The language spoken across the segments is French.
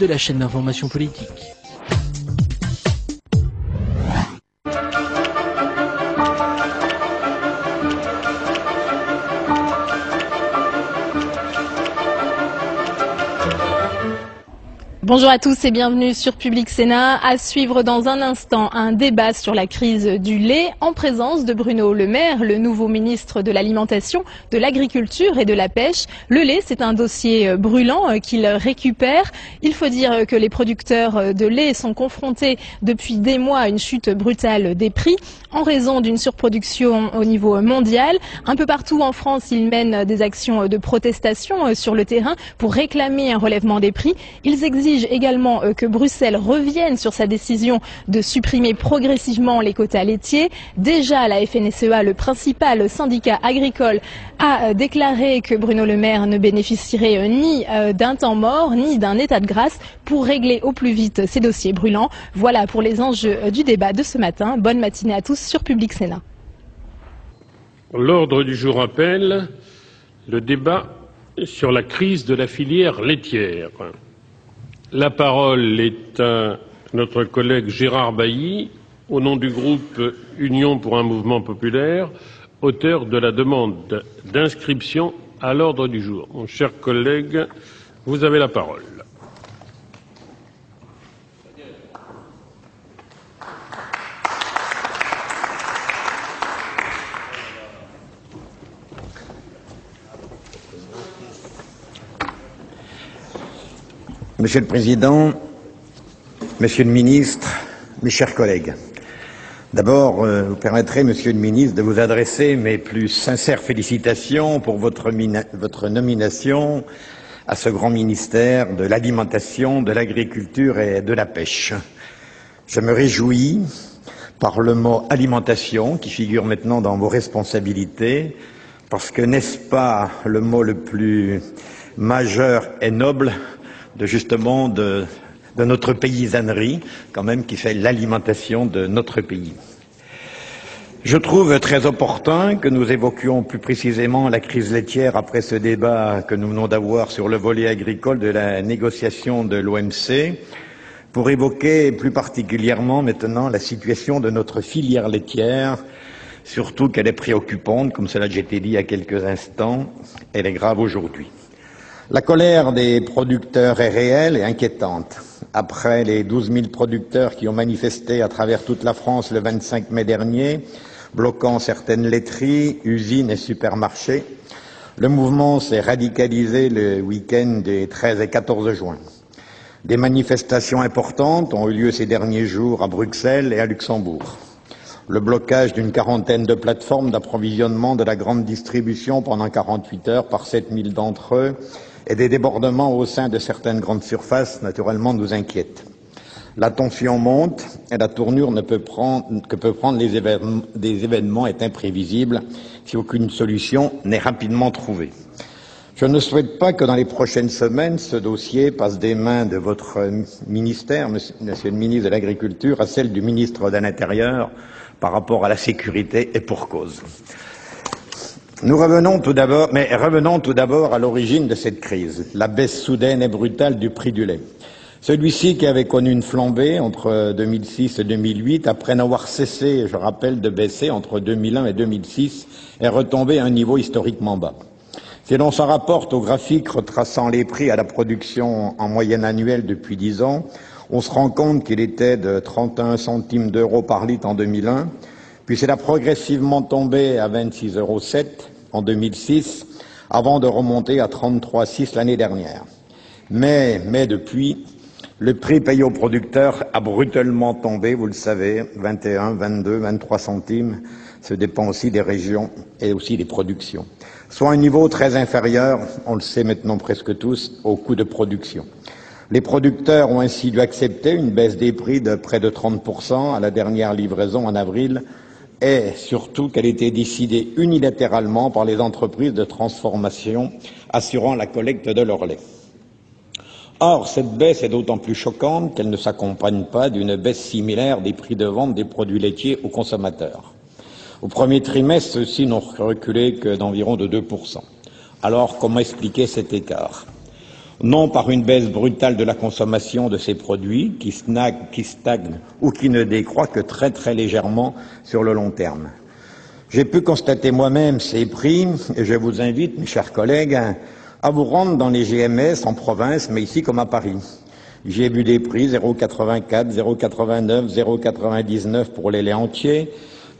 de la chaîne d'information politique. Bonjour à tous et bienvenue sur Public Sénat. À suivre dans un instant un débat sur la crise du lait en présence de Bruno Le Maire, le nouveau ministre de l'Alimentation, de l'Agriculture et de la Pêche. Le lait, c'est un dossier brûlant qu'il récupère. Il faut dire que les producteurs de lait sont confrontés depuis des mois à une chute brutale des prix en raison d'une surproduction au niveau mondial. Un peu partout en France, ils mènent des actions de protestation sur le terrain pour réclamer un relèvement des prix. Ils exigent également que Bruxelles revienne sur sa décision de supprimer progressivement les quotas laitiers. Déjà, la FNSEA, le principal syndicat agricole, a déclaré que Bruno Le Maire ne bénéficierait ni d'un temps mort, ni d'un état de grâce pour régler au plus vite ces dossiers brûlants. Voilà pour les enjeux du débat de ce matin. Bonne matinée à tous sur Public Sénat. L'ordre du jour appelle le débat sur la crise de la filière laitière. La parole est à notre collègue Gérard Bailly, au nom du groupe Union pour un mouvement populaire, auteur de la demande d'inscription à l'ordre du jour. Mon cher collègue, vous avez la parole. Monsieur le Président, Monsieur le Ministre, mes chers collègues, d'abord, vous permettrez, Monsieur le Ministre, de vous adresser mes plus sincères félicitations pour votre nomination à ce grand ministère de l'Alimentation, de l'Agriculture et de la Pêche. Je me réjouis par le mot alimentation qui figure maintenant dans vos responsabilités, parce que n'est-ce pas le mot le plus majeur et noble de notre paysannerie, quand même, qui fait l'alimentation de notre pays. Je trouve très opportun que nous évoquions plus précisément la crise laitière après ce débat que nous venons d'avoir sur le volet agricole de la négociation de l'OMC, pour évoquer plus particulièrement maintenant la situation de notre filière laitière, surtout qu'elle est préoccupante, comme cela a été dit il y a quelques instants, elle est grave aujourd'hui. La colère des producteurs est réelle et inquiétante. Après les 12 000 producteurs qui ont manifesté à travers toute la France le 25 mai dernier, bloquant certaines laiteries, usines et supermarchés, le mouvement s'est radicalisé le week-end des 13 et 14 juin. Des manifestations importantes ont eu lieu ces derniers jours à Bruxelles et à Luxembourg. Le blocage d'une quarantaine de plateformes d'approvisionnement de la grande distribution pendant 48 heures par 7 000 d'entre eux et des débordements au sein de certaines grandes surfaces, naturellement, nous inquiètent. La tension monte et la tournure que peuvent prendre des événements est imprévisible si aucune solution n'est rapidement trouvée. Je ne souhaite pas que dans les prochaines semaines, ce dossier passe des mains de votre ministère, Monsieur le ministre de l'Agriculture, à celle du ministre de l'Intérieur par rapport à la sécurité, et pour cause. Revenons tout d'abord à l'origine de cette crise, la baisse soudaine et brutale du prix du lait. Celui-ci, qui avait connu une flambée entre 2006 et 2008, après n'avoir cessé, je rappelle, de baisser entre 2001 et 2006, est retombé à un niveau historiquement bas. Si l'on s'en rapporte au graphique retraçant les prix à la production en moyenne annuelle depuis 10 ans, on se rend compte qu'il était de 31 centimes d'euros par litre en 2001, puis il a progressivement tombé à 26,07 € en 2006, avant de remonter à 33,6 € l'année dernière. Mais depuis, le prix payé aux producteurs a brutalement tombé, vous le savez, 21, 22, 23 centimes, ça dépend aussi des régions et aussi des productions. Soit un niveau très inférieur, on le sait maintenant presque tous, au coût de production. Les producteurs ont ainsi dû accepter une baisse des prix de près de 30% à la dernière livraison en avril, et surtout qu'elle était décidée unilatéralement par les entreprises de transformation assurant la collecte de leur lait. Or, cette baisse est d'autant plus choquante qu'elle ne s'accompagne pas d'une baisse similaire des prix de vente des produits laitiers aux consommateurs. Au premier trimestre, ceux-ci n'ont reculé que d'environ de 2%. Alors, comment expliquer cet écart ? non par une baisse brutale de la consommation de ces produits qui stagne ou qui ne décroît que très très légèrement sur le long terme. J'ai pu constater moi-même ces prix et je vous invite, mes chers collègues, à vous rendre dans les GMS en province, mais ici comme à Paris. J'ai vu des prix 0,84, 0,89, 0,99 pour les laits entiers,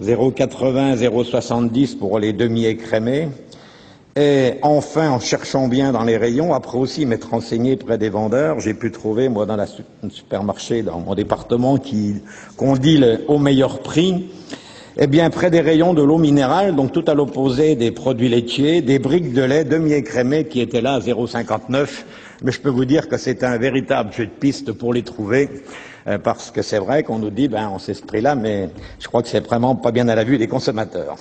0,80, 0,70 pour les demi-écrémés. Et enfin, en cherchant bien dans les rayons, après aussi m'être renseigné près des vendeurs, j'ai pu trouver, moi, dans un supermarché dans mon département qu'on dit au meilleur prix, eh bien, près des rayons de l'eau minérale, donc tout à l'opposé des produits laitiers, des briques de lait demi-écrémées qui étaient là à 0,59. Mais je peux vous dire que c'est un véritable jeu de piste pour les trouver, parce que c'est vrai qu'on nous dit, on sait ce prix-là, mais je crois que c'est vraiment pas bien à la vue des consommateurs.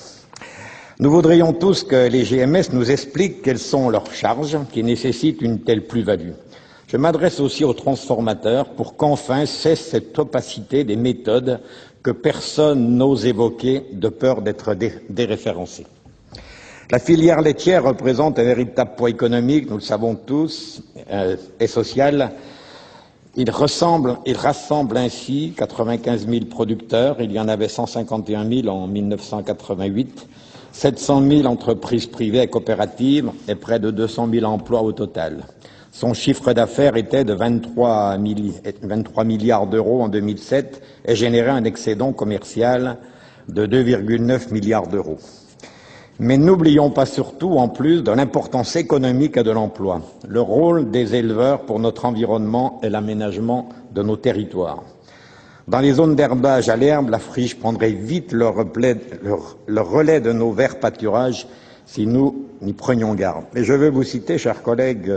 Nous voudrions tous que les GMS nous expliquent quelles sont leurs charges qui nécessitent une telle plus-value. Je m'adresse aussi aux transformateurs pour qu'enfin cesse cette opacité des méthodes que personne n'ose évoquer de peur d'être déréférencé. La filière laitière représente un véritable poids économique, nous le savons tous, et social. Il rassemble ainsi 95 000 producteurs, il y en avait 151 000 en 1988, 700 000 entreprises privées et coopératives et près de 200 000 emplois au total. Son chiffre d'affaires était de 23 milliards d'euros en 2007 et générait un excédent commercial de 2,9 milliards d'euros. Mais n'oublions pas surtout, en plus, de l'importance économique et de l'emploi, le rôle des éleveurs pour notre environnement et l'aménagement de nos territoires. Dans les zones d'herbage à l'herbe, la friche prendrait vite le relais de nos verts pâturages si nous n'y prenions garde. Et je veux vous citer, chers collègues,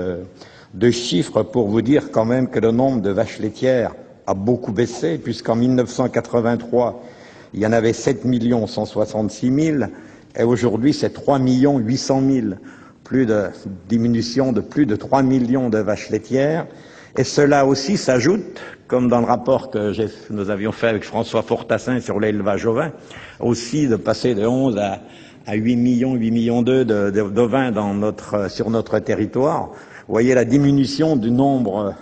deux chiffres pour vous dire quand même que le nombre de vaches laitières a beaucoup baissé, puisqu'en 1983, il y en avait 7 166 000, et aujourd'hui c'est 3 800 000, plus de diminution de plus de 3 millions de vaches laitières. Et cela aussi s'ajoute, comme dans le rapport que nous avions fait avec François Fortassin sur l'élevage ovin, aussi de passer de 11 à 8 millions d'ovins sur notre territoire. Vous voyez la diminution du nombre,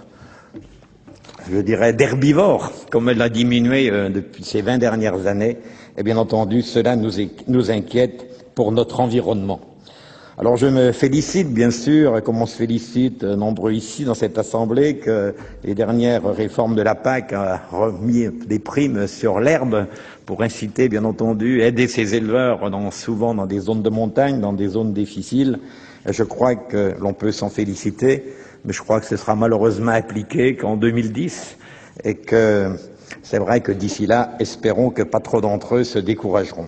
je dirais, d'herbivores, comme elle a diminué depuis ces 20 dernières années. Et bien entendu, cela nous inquiète pour notre environnement. Alors je me félicite, bien sûr, comme on se félicite nombreux ici dans cette Assemblée, que les dernières réformes de la PAC ont remis des primes sur l'herbe pour inciter, bien entendu, aider ces éleveurs souvent dans des zones de montagne, dans des zones difficiles. Et je crois que l'on peut s'en féliciter, mais je crois que ce sera malheureusement appliqué qu'en 2010 et que c'est vrai que d'ici là, espérons que pas trop d'entre eux se décourageront.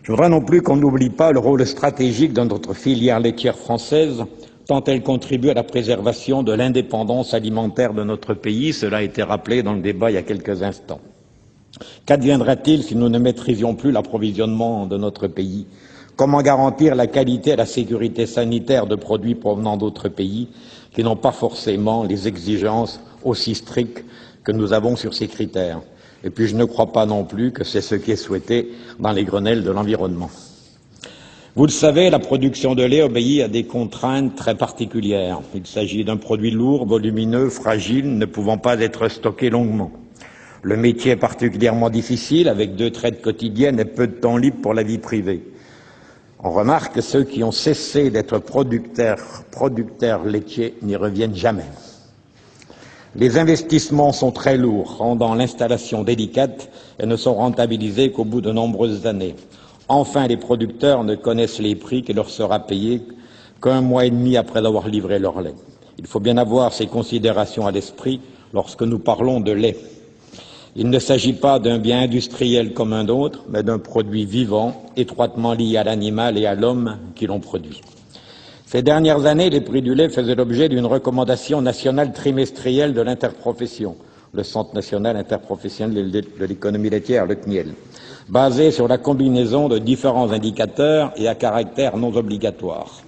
Je voudrais non plus qu'on n'oublie pas le rôle stratégique de notre filière laitière française, tant elle contribue à la préservation de l'indépendance alimentaire de notre pays. Cela a été rappelé dans le débat il y a quelques instants. Qu'adviendra-t-il si nous ne maîtrisions plus l'approvisionnement de notre pays? Comment garantir la qualité et la sécurité sanitaire de produits provenant d'autres pays qui n'ont pas forcément les exigences aussi strictes que nous avons sur ces critères? Et puis je ne crois pas non plus que c'est ce qui est souhaité dans les grenelles de l'environnement. Vous le savez, la production de lait obéit à des contraintes très particulières. Il s'agit d'un produit lourd, volumineux, fragile, ne pouvant pas être stocké longuement. Le métier est particulièrement difficile, avec 2 traites quotidiennes et peu de temps libre pour la vie privée. On remarque que ceux qui ont cessé d'être producteurs laitiers n'y reviennent jamais. Les investissements sont très lourds, rendant l'installation délicate et ne sont rentabilisés qu'au bout de nombreuses années. Enfin, les producteurs ne connaissent les prix qui leur sera payé qu'1 mois et demi après avoir livré leur lait. Il faut bien avoir ces considérations à l'esprit lorsque nous parlons de lait. Il ne s'agit pas d'un bien industriel comme un autre, mais d'un produit vivant, étroitement lié à l'animal et à l'homme qui l'ont produit. Ces dernières années, les prix du lait faisaient l'objet d'une recommandation nationale trimestrielle de l'interprofession, le Centre national interprofessionnel de l'économie laitière, le CNIEL, basée sur la combinaison de différents indicateurs et à caractère non obligatoire.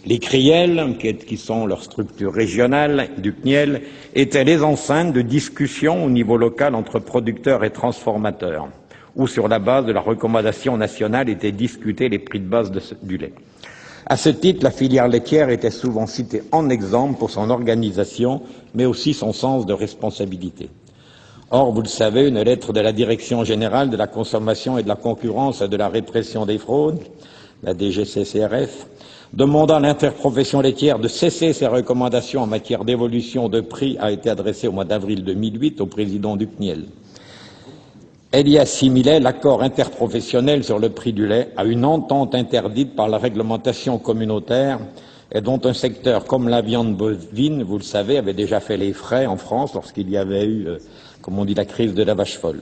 Les CRIEL, qui sont leurs structures régionales du CNIEL, étaient les enceintes de discussions au niveau local entre producteurs et transformateurs, où sur la base de la recommandation nationale étaient discutés les prix de base du lait. À ce titre, la filière laitière était souvent citée en exemple pour son organisation, mais aussi son sens de responsabilité. Or, vous le savez, une lettre de la Direction générale de la consommation et de la concurrence et de la répression des fraudes, la DGCCRF, demandant à l'interprofession laitière de cesser ses recommandations en matière d'évolution de prix a été adressée au mois d'avril 2008 au président du CNIEL. Elle y assimilait l'accord interprofessionnel sur le prix du lait à une entente interdite par la réglementation communautaire et dont un secteur comme la viande bovine, vous le savez, avait déjà fait les frais en France lorsqu'il y avait eu, comme on dit, la crise de la vache folle.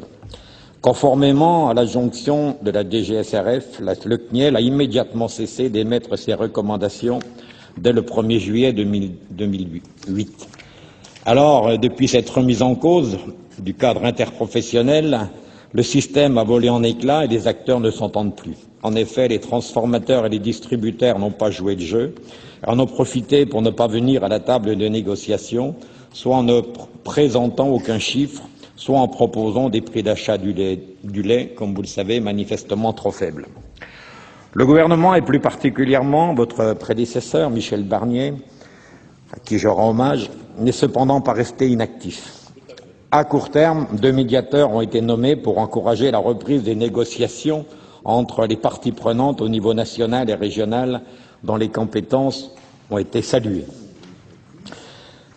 Conformément à la jonction de la DGSRF, le CNIEL a immédiatement cessé d'émettre ses recommandations dès le 1er juillet 2008. Alors, depuis cette remise en cause du cadre interprofessionnel, le système a volé en éclats et les acteurs ne s'entendent plus. En effet, les transformateurs et les distributeurs n'ont pas joué le jeu, en ont profité pour ne pas venir à la table de négociation, soit en ne présentant aucun chiffre, soit en proposant des prix d'achat du lait, comme vous le savez, manifestement trop faibles. Le gouvernement, et plus particulièrement votre prédécesseur, Michel Barnier, à qui je rends hommage, n'est cependant pas resté inactif. À court terme, 2 médiateurs ont été nommés pour encourager la reprise des négociations entre les parties prenantes au niveau national et régional, dont les compétences ont été saluées.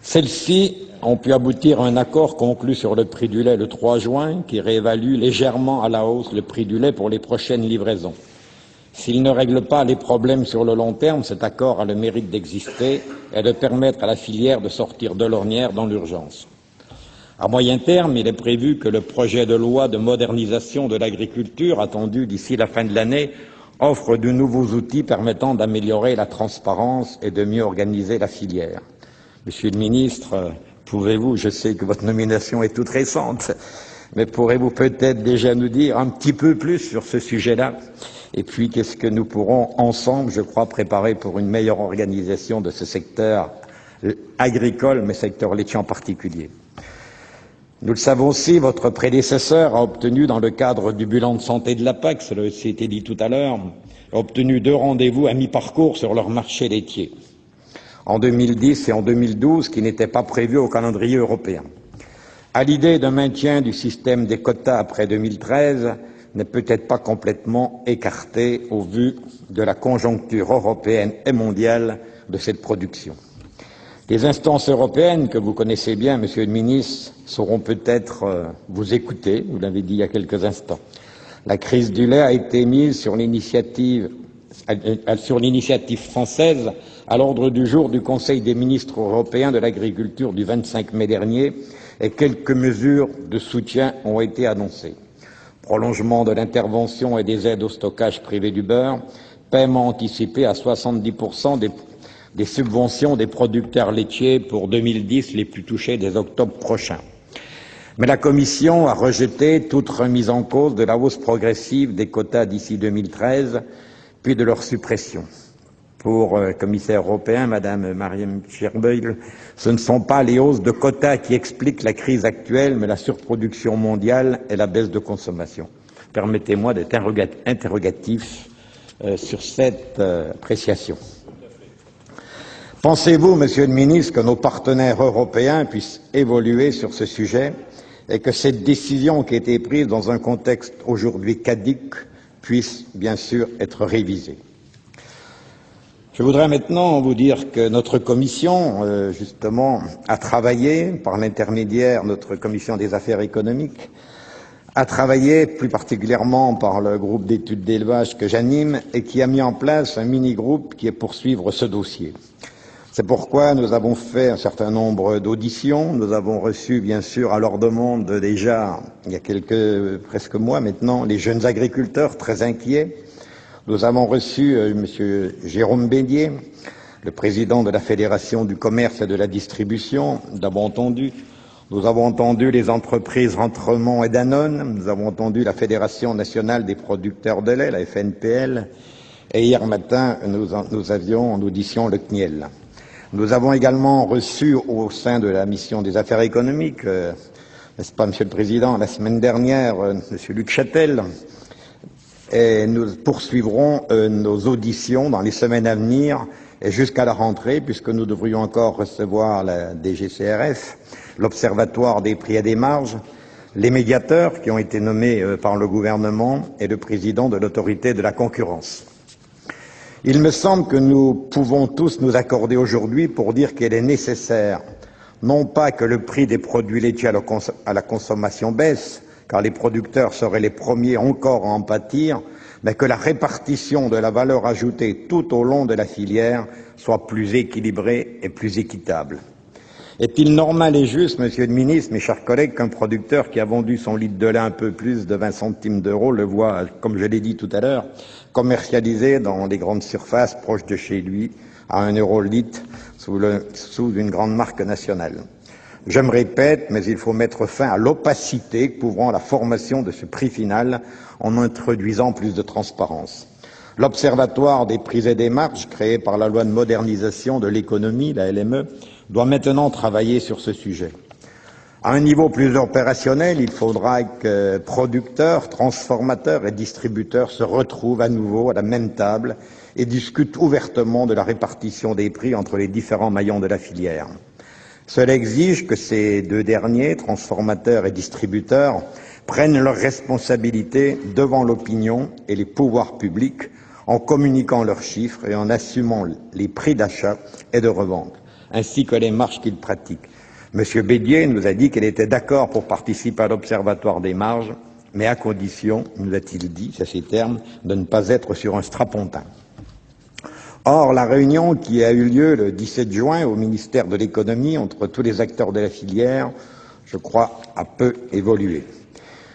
Celles-ci ont pu aboutir à un accord conclu sur le prix du lait le 3 juin, qui réévalue légèrement à la hausse le prix du lait pour les prochaines livraisons. S'il ne règle pas les problèmes sur le long terme, cet accord a le mérite d'exister et de permettre à la filière de sortir de l'ornière dans l'urgence. À moyen terme, il est prévu que le projet de loi de modernisation de l'agriculture, attendu d'ici la fin de l'année, offre de nouveaux outils permettant d'améliorer la transparence et de mieux organiser la filière. Monsieur le ministre, pouvez-vous, je sais que votre nomination est toute récente, mais pourrez-vous peut-être déjà nous dire un petit peu plus sur ce sujet-là? Et puis, qu'est-ce que nous pourrons ensemble, je crois, préparer pour une meilleure organisation de ce secteur agricole, mais secteur laitier en particulier? Nous le savons aussi, votre prédécesseur a obtenu, dans le cadre du bilan de santé de la PAC, cela a été dit tout à l'heure, a obtenu 2 rendez-vous à mi-parcours sur leur marché laitier, en 2010 et en 2012, qui n'étaient pas prévus au calendrier européen. À l'idée d'un maintien du système des quotas après 2013 n'est peut-être pas complètement écartée au vu de la conjoncture européenne et mondiale de cette production. Les instances européennes, que vous connaissez bien, Monsieur le ministre, sauront peut-être vous écouter, vous l'avez dit il y a quelques instants. La crise du lait a été mise sur l'initiative française à l'ordre du jour du Conseil des ministres européens de l'agriculture du 25 mai dernier et quelques mesures de soutien ont été annoncées. Prolongement de l'intervention et des aides au stockage privé du beurre, paiement anticipé à 70% des subventions des producteurs laitiers pour 2010, les plus touchés dès octobre prochain. Mais la Commission a rejeté toute remise en cause de la hausse progressive des quotas d'ici 2013, puis de leur suppression. Pour le commissaire européen, Madame Mariam Scherbeil, ce ne sont pas les hausses de quotas qui expliquent la crise actuelle, mais la surproduction mondiale et la baisse de consommation. Permettez-moi d'être interrogatif sur cette appréciation. Pensez-vous, Monsieur le ministre, que nos partenaires européens puissent évoluer sur ce sujet et que cette décision qui a été prise dans un contexte aujourd'hui caduc puisse bien sûr être révisée? Je voudrais maintenant vous dire que notre commission, justement, a travaillé, par l'intermédiaire de notre commission des affaires économiques, a travaillé plus particulièrement par le groupe d'études d'élevage que j'anime et qui a mis en place un mini-groupe qui est pour suivre ce dossier. C'est pourquoi nous avons fait un certain nombre d'auditions. Nous avons reçu, bien sûr, à leur demande déjà, il y a presque mois maintenant, les jeunes agriculteurs très inquiets. Nous avons reçu M. Jérôme Bédier, le président de la Fédération du commerce et de la distribution, nous avons entendu les entreprises Rentremont et Danone, nous avons entendu la Fédération nationale des producteurs de lait, la FNPL, et hier matin, nous avions en audition le CNIEL. Nous avons également reçu au sein de la mission des affaires économiques, n'est-ce pas, Monsieur le Président, la semaine dernière, Monsieur Luc Châtel, et nous poursuivrons nos auditions dans les semaines à venir et jusqu'à la rentrée, puisque nous devrions encore recevoir la DGCCRF, l'Observatoire des prix et des marges, les médiateurs qui ont été nommés par le gouvernement et le président de l'autorité de la concurrence. Il me semble que nous pouvons tous nous accorder aujourd'hui pour dire qu'il est nécessaire, non pas que le prix des produits laitiers à la consommation baisse, car les producteurs seraient les premiers encore à en pâtir, mais que la répartition de la valeur ajoutée tout au long de la filière soit plus équilibrée et plus équitable. Est-il normal et juste, Monsieur le Ministre, mes chers collègues, qu'un producteur qui a vendu son litre de lait un peu plus de 20 centimes d'euros le voit, comme je l'ai dit tout à l'heure, commercialisé dans les grandes surfaces proches de chez lui à 1 euro le litre sous une grande marque nationale? Je me répète, mais il faut mettre fin à l'opacité couvrant la formation de ce prix final en introduisant plus de transparence. L'Observatoire des prix et des marges, créé par la loi de modernisation de l'économie, la LME, doit maintenant travailler sur ce sujet. À un niveau plus opérationnel, il faudra que producteurs, transformateurs et distributeurs se retrouvent à nouveau à la même table et discutent ouvertement de la répartition des prix entre les différents maillons de la filière. Cela exige que ces deux derniers, transformateurs et distributeurs, prennent leurs responsabilités devant l'opinion et les pouvoirs publics en communiquant leurs chiffres et en assumant les prix d'achat et de revente, ainsi que les marges qu'ils pratiquent. Monsieur Bédier nous a dit qu'il était d'accord pour participer à l'Observatoire des marges, mais à condition, nous a-t-il dit, c'est ces termes, de ne pas être sur un strapontin. Or, la réunion qui a eu lieu le 17 juin au ministère de l'économie entre tous les acteurs de la filière, je crois, a peu évolué.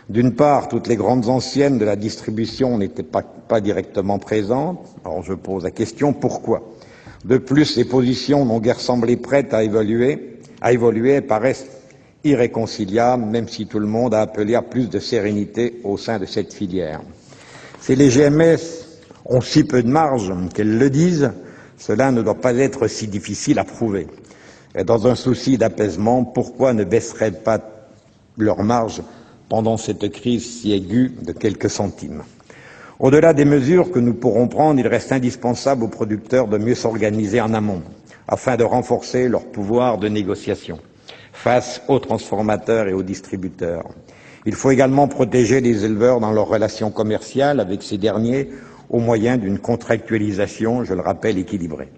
D'une part, toutes les grandes anciennes de la distribution n'étaient pas directement présentes. Alors je pose la question, pourquoi? De plus, les positions n'ont guère semblé prêtes à évoluer et paraissent irréconciliables, même si tout le monde a appelé à plus de sérénité au sein de cette filière. Si les GMS ont si peu de marge qu'elles le disent, cela ne doit pas être si difficile à prouver. Et dans un souci d'apaisement, pourquoi ne baisseraient pas leurs marges pendant cette crise si aiguë de quelques centimes? Au-delà des mesures que nous pourrons prendre, il reste indispensable aux producteurs de mieux s'organiser en amont, afin de renforcer leur pouvoir de négociation face aux transformateurs et aux distributeurs. Il faut également protéger les éleveurs dans leurs relations commerciales avec ces derniers au moyen d'une contractualisation, je le rappelle, équilibrée.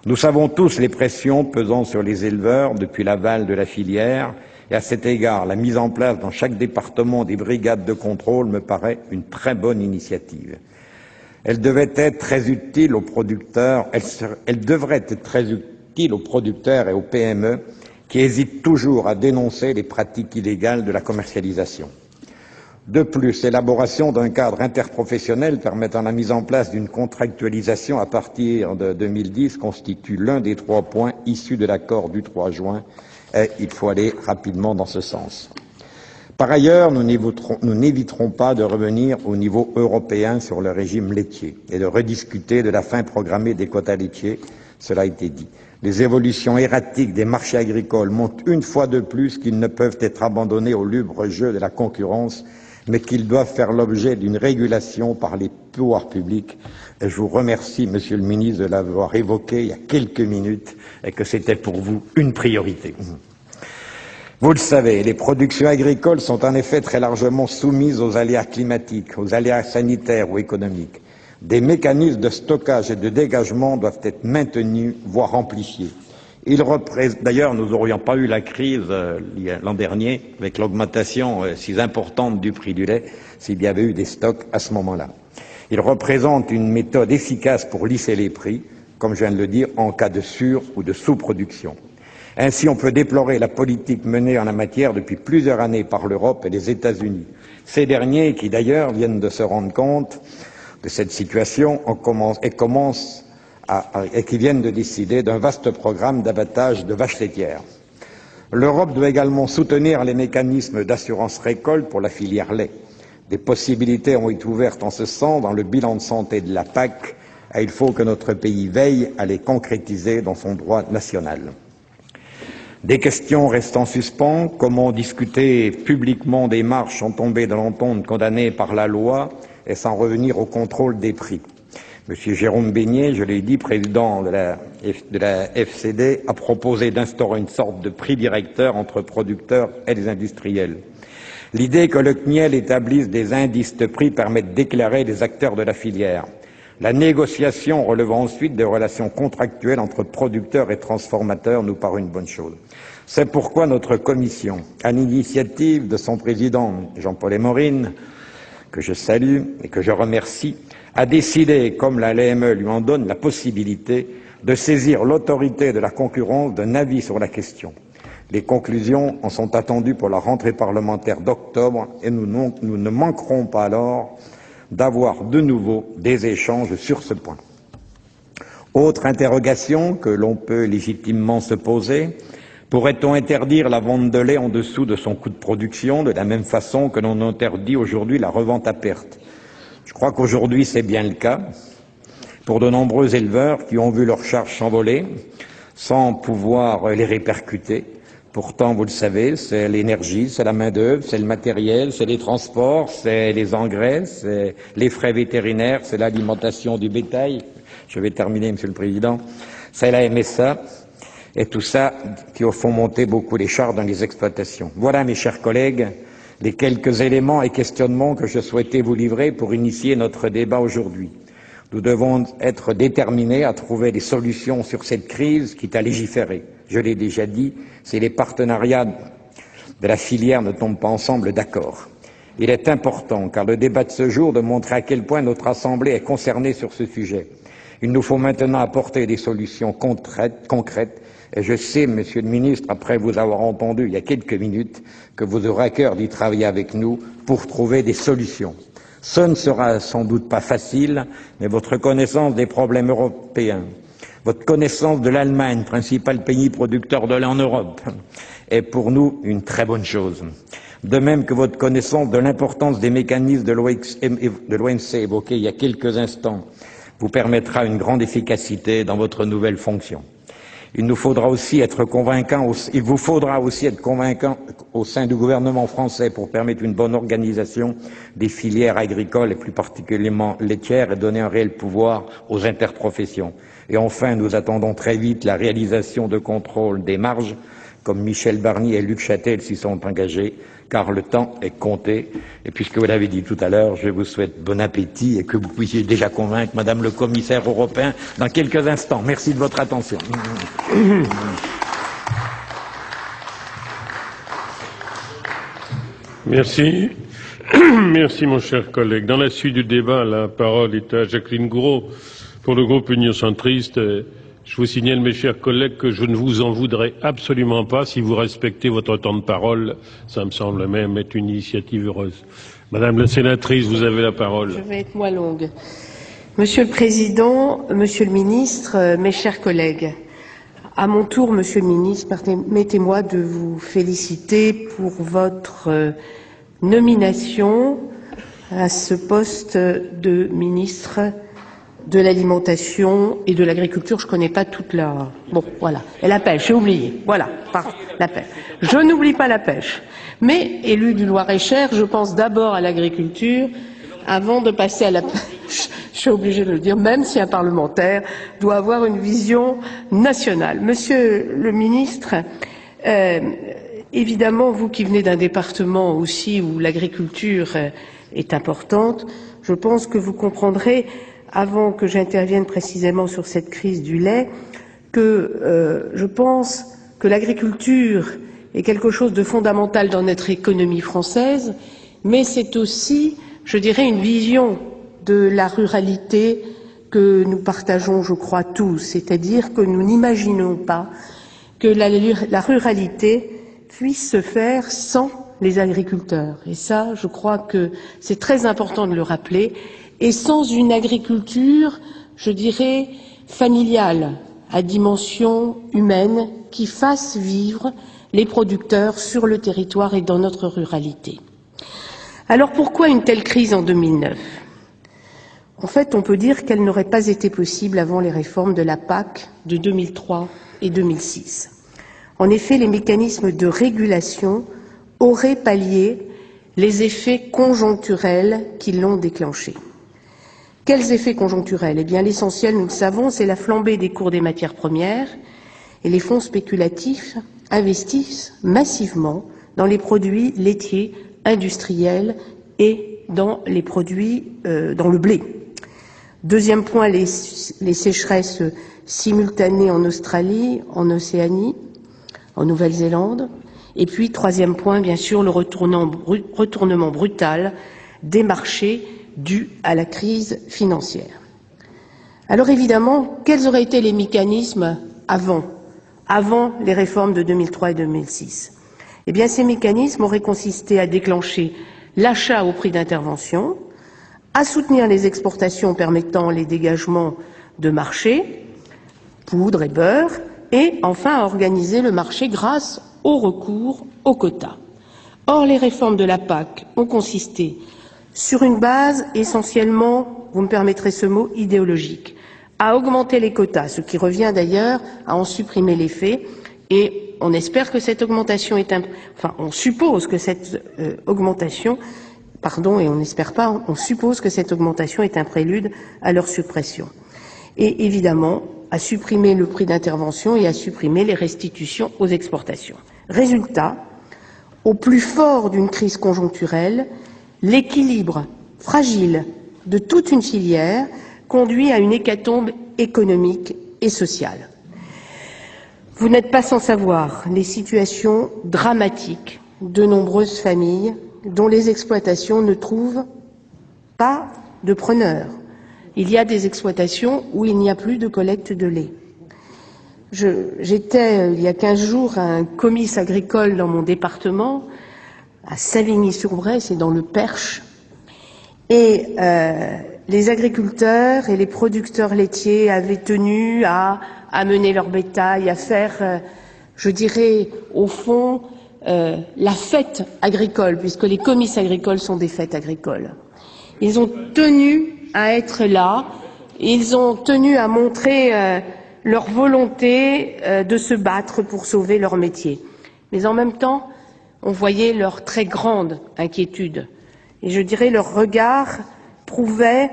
Nous savons tous les pressions pesant sur les éleveurs depuis l'aval de la filière, et à cet égard, la mise en place dans chaque département des brigades de contrôle me paraît une très bonne initiative. Elle devrait être très utile aux producteurs, et aux PME qui hésitent toujours à dénoncer les pratiques illégales de la commercialisation. De plus, l'élaboration d'un cadre interprofessionnel permettant la mise en place d'une contractualisation à partir de 2010 constitue l'un des 3 points issus de l'accord du 3 juin et il faut aller rapidement dans ce sens. Par ailleurs, nous n'éviterons pas de revenir au niveau européen sur le régime laitier et de rediscuter de la fin programmée des quotas laitiers, cela a été dit. Les évolutions erratiques des marchés agricoles montrent une fois de plus qu'ils ne peuvent être abandonnés au libre jeu de la concurrence, mais qu'ils doivent faire l'objet d'une régulation par les pouvoirs publics. Et je vous remercie, Monsieur le Ministre, de l'avoir évoqué il y a quelques minutes et que c'était pour vous une priorité. Vous le savez, les productions agricoles sont en effet très largement soumises aux aléas climatiques, aux aléas sanitaires ou économiques. Des mécanismes de stockage et de dégagement doivent être maintenus, voire amplifiés. D'ailleurs, nous n'aurions pas eu la crise l'an dernier avec l'augmentation si importante du prix du lait s'il y avait eu des stocks à ce moment-là. Ils représentent une méthode efficace pour lisser les prix, comme je viens de le dire, en cas de sur- ou de sous-production. Ainsi, on peut déplorer la politique menée en la matière depuis plusieurs années par l'Europe et les États-Unis. Ces derniers, qui d'ailleurs viennent de se rendre compte de cette situation et qui viennent de décider d'un vaste programme d'abattage de vaches laitières. L'Europe doit également soutenir les mécanismes d'assurance récolte pour la filière lait. Des possibilités ont été ouvertes en ce sens dans le bilan de santé de la PAC et il faut que notre pays veille à les concrétiser dans son droit national. Des questions restent en suspens. Comment discuter publiquement des marges sans tomber dans l'entente condamnée par la loi et sans revenir au contrôle des prix. Monsieur Jérôme Beignet, je l'ai dit, président de la FCD, a proposé d'instaurer une sorte de prix directeur entre producteurs et les industriels. L'idée que le CNIEL établisse des indices de prix permet d'éclairer les acteurs de la filière. La négociation relevant ensuite des relations contractuelles entre producteurs et transformateurs nous paraît une bonne chose. C'est pourquoi notre commission, à l'initiative de son président Jean-Paul Émorine, que je salue et que je remercie, a décidé, comme la LME lui en donne la possibilité, de saisir l'autorité de la concurrence d'un avis sur la question. Les conclusions en sont attendues pour la rentrée parlementaire d'octobre et nous ne manquerons pas alors d'avoir de nouveau des échanges sur ce point. Autre interrogation que l'on peut légitimement se poser, pourrait-on interdire la vente de lait en dessous de son coût de production de la même façon que l'on interdit aujourd'hui la revente à perte? Je crois qu'aujourd'hui c'est bien le cas pour de nombreux éleveurs qui ont vu leurs charges s'envoler sans pouvoir les répercuter. Pourtant, vous le savez, c'est l'énergie, c'est la main-d'œuvre, c'est le matériel, c'est les transports, c'est les engrais, c'est les frais vétérinaires, c'est l'alimentation du bétail. Je vais terminer, Monsieur le Président. C'est la MSA et tout ça qui font monter beaucoup les charges dans les exploitations. Voilà, mes chers collègues, les quelques éléments et questionnements que je souhaitais vous livrer pour initier notre débat aujourd'hui. Nous devons être déterminés à trouver des solutions sur cette crise, quitte à légiférer. Je l'ai déjà dit, si les partenariats de la filière ne tombent pas ensemble d'accord. Il est important, car le débat de ce jour, de montrer à quel point notre Assemblée est concernée sur ce sujet. Il nous faut maintenant apporter des solutions concrètes, et je sais, Monsieur le Ministre, après vous avoir entendu il y a quelques minutes, que vous aurez à cœur d'y travailler avec nous pour trouver des solutions. Ce ne sera sans doute pas facile, mais votre connaissance des problèmes européens, votre connaissance de l'Allemagne, principal pays producteur de lait en Europe, est pour nous une très bonne chose. De même que votre connaissance de l'importance des mécanismes de l'OMC évoqués il y a quelques instants vous permettra une grande efficacité dans votre nouvelle fonction. Il vous faudra aussi être convaincant au sein du gouvernement français pour permettre une bonne organisation des filières agricoles et plus particulièrement laitières et donner un réel pouvoir aux interprofessions. Et enfin, nous attendons très vite la réalisation de contrôles des marges, comme Michel Barnier et Luc Châtel s'y sont engagés, car le temps est compté. Et puisque vous l'avez dit tout à l'heure, je vous souhaite bon appétit et que vous puissiez déjà convaincre Madame le Commissaire européen dans quelques instants. Merci de votre attention. Merci. Merci, mon cher collègue. Dans la suite du débat, la parole est à Jacqueline Gouraud pour le groupe Union centriste. Je vous signale, mes chers collègues, que je ne vous en voudrais absolument pas si vous respectez votre temps de parole. Ça me semble même être une initiative heureuse. Madame la sénatrice, vous avez la parole. Je vais être moins longue. Monsieur le Président, Monsieur le Ministre, mes chers collègues, à mon tour, Monsieur le Ministre, permettez-moi de vous féliciter pour votre nomination à ce poste de ministre de l'alimentation et de l'agriculture. Je connais pas toute la... Bon, voilà. Et la pêche, j'ai oublié. Voilà, la pêche. Je n'oublie pas la pêche. Mais, élu du Loir-et-Cher, je pense d'abord à l'agriculture avant de passer à la pêche. Je suis obligée de le dire, même si un parlementaire doit avoir une vision nationale. Monsieur le ministre, évidemment, vous qui venez d'un département aussi où l'agriculture est importante, je pense que vous comprendrez, avant que j'intervienne précisément sur cette crise du lait, que je pense que l'agriculture est quelque chose de fondamental dans notre économie française, mais c'est aussi, je dirais, une vision de la ruralité que nous partageons, je crois, tous, c'est-à-dire que nous n'imaginons pas que la ruralité puisse se faire sans les agriculteurs. Et ça, je crois que c'est très important de le rappeler. Et sans une agriculture, je dirais, familiale, à dimension humaine, qui fasse vivre les producteurs sur le territoire et dans notre ruralité. Alors pourquoi une telle crise en 2009 ? En fait, on peut dire qu'elle n'aurait pas été possible avant les réformes de la PAC de 2003 et 2006. En effet, les mécanismes de régulation auraient pallié les effets conjoncturels qui l'ont déclenché. Quels effets conjoncturels? Eh bien, l'essentiel, nous le savons, c'est la flambée des cours des matières premières, et les fonds spéculatifs investissent massivement dans les produits laitiers industriels et dans les produits, dans le blé. Deuxième point, les sécheresses simultanées en Australie, en Océanie, en Nouvelle-Zélande. Et puis, troisième point, bien sûr, le retournement brutal des marchés dû à la crise financière. Alors évidemment, quels auraient été les mécanismes avant les réformes de 2003 et 2006? Eh bien, ces mécanismes auraient consisté à déclencher l'achat au prix d'intervention, à soutenir les exportations permettant les dégagements de marché, poudre et beurre, et enfin à organiser le marché grâce au recours aux quotas. Or, les réformes de la PAC ont consisté sur une base essentiellement, vous me permettrez ce mot, idéologique, à augmenter les quotas, ce qui revient d'ailleurs à en supprimer l'effet, et on espère que cette augmentation est on suppose que cette augmentation, et on n'espère pas, on suppose que cette augmentation est un prélude à leur suppression. Et évidemment, à supprimer le prix d'intervention et à supprimer les restitutions aux exportations. Résultat, au plus fort d'une crise conjoncturelle, l'équilibre fragile de toute une filière conduit à une hécatombe économique et sociale. Vous n'êtes pas sans savoir les situations dramatiques de nombreuses familles dont les exploitations ne trouvent pas de preneurs. Il y a des exploitations où il n'y a plus de collecte de lait. J'étais, il y a 15 jours, à un comice agricole dans mon département, à Savigny-sur-Bray, c'est dans le Perche, et les agriculteurs et les producteurs laitiers avaient tenu à amener leur bétail, à faire, je dirais, au fond, la fête agricole, puisque les comices agricoles sont des fêtes agricoles. Ils ont tenu à être là, ils ont tenu à montrer leur volonté de se battre pour sauver leur métier. Mais en même temps, on voyait leur très grande inquiétude. Et je dirais leur regard prouvait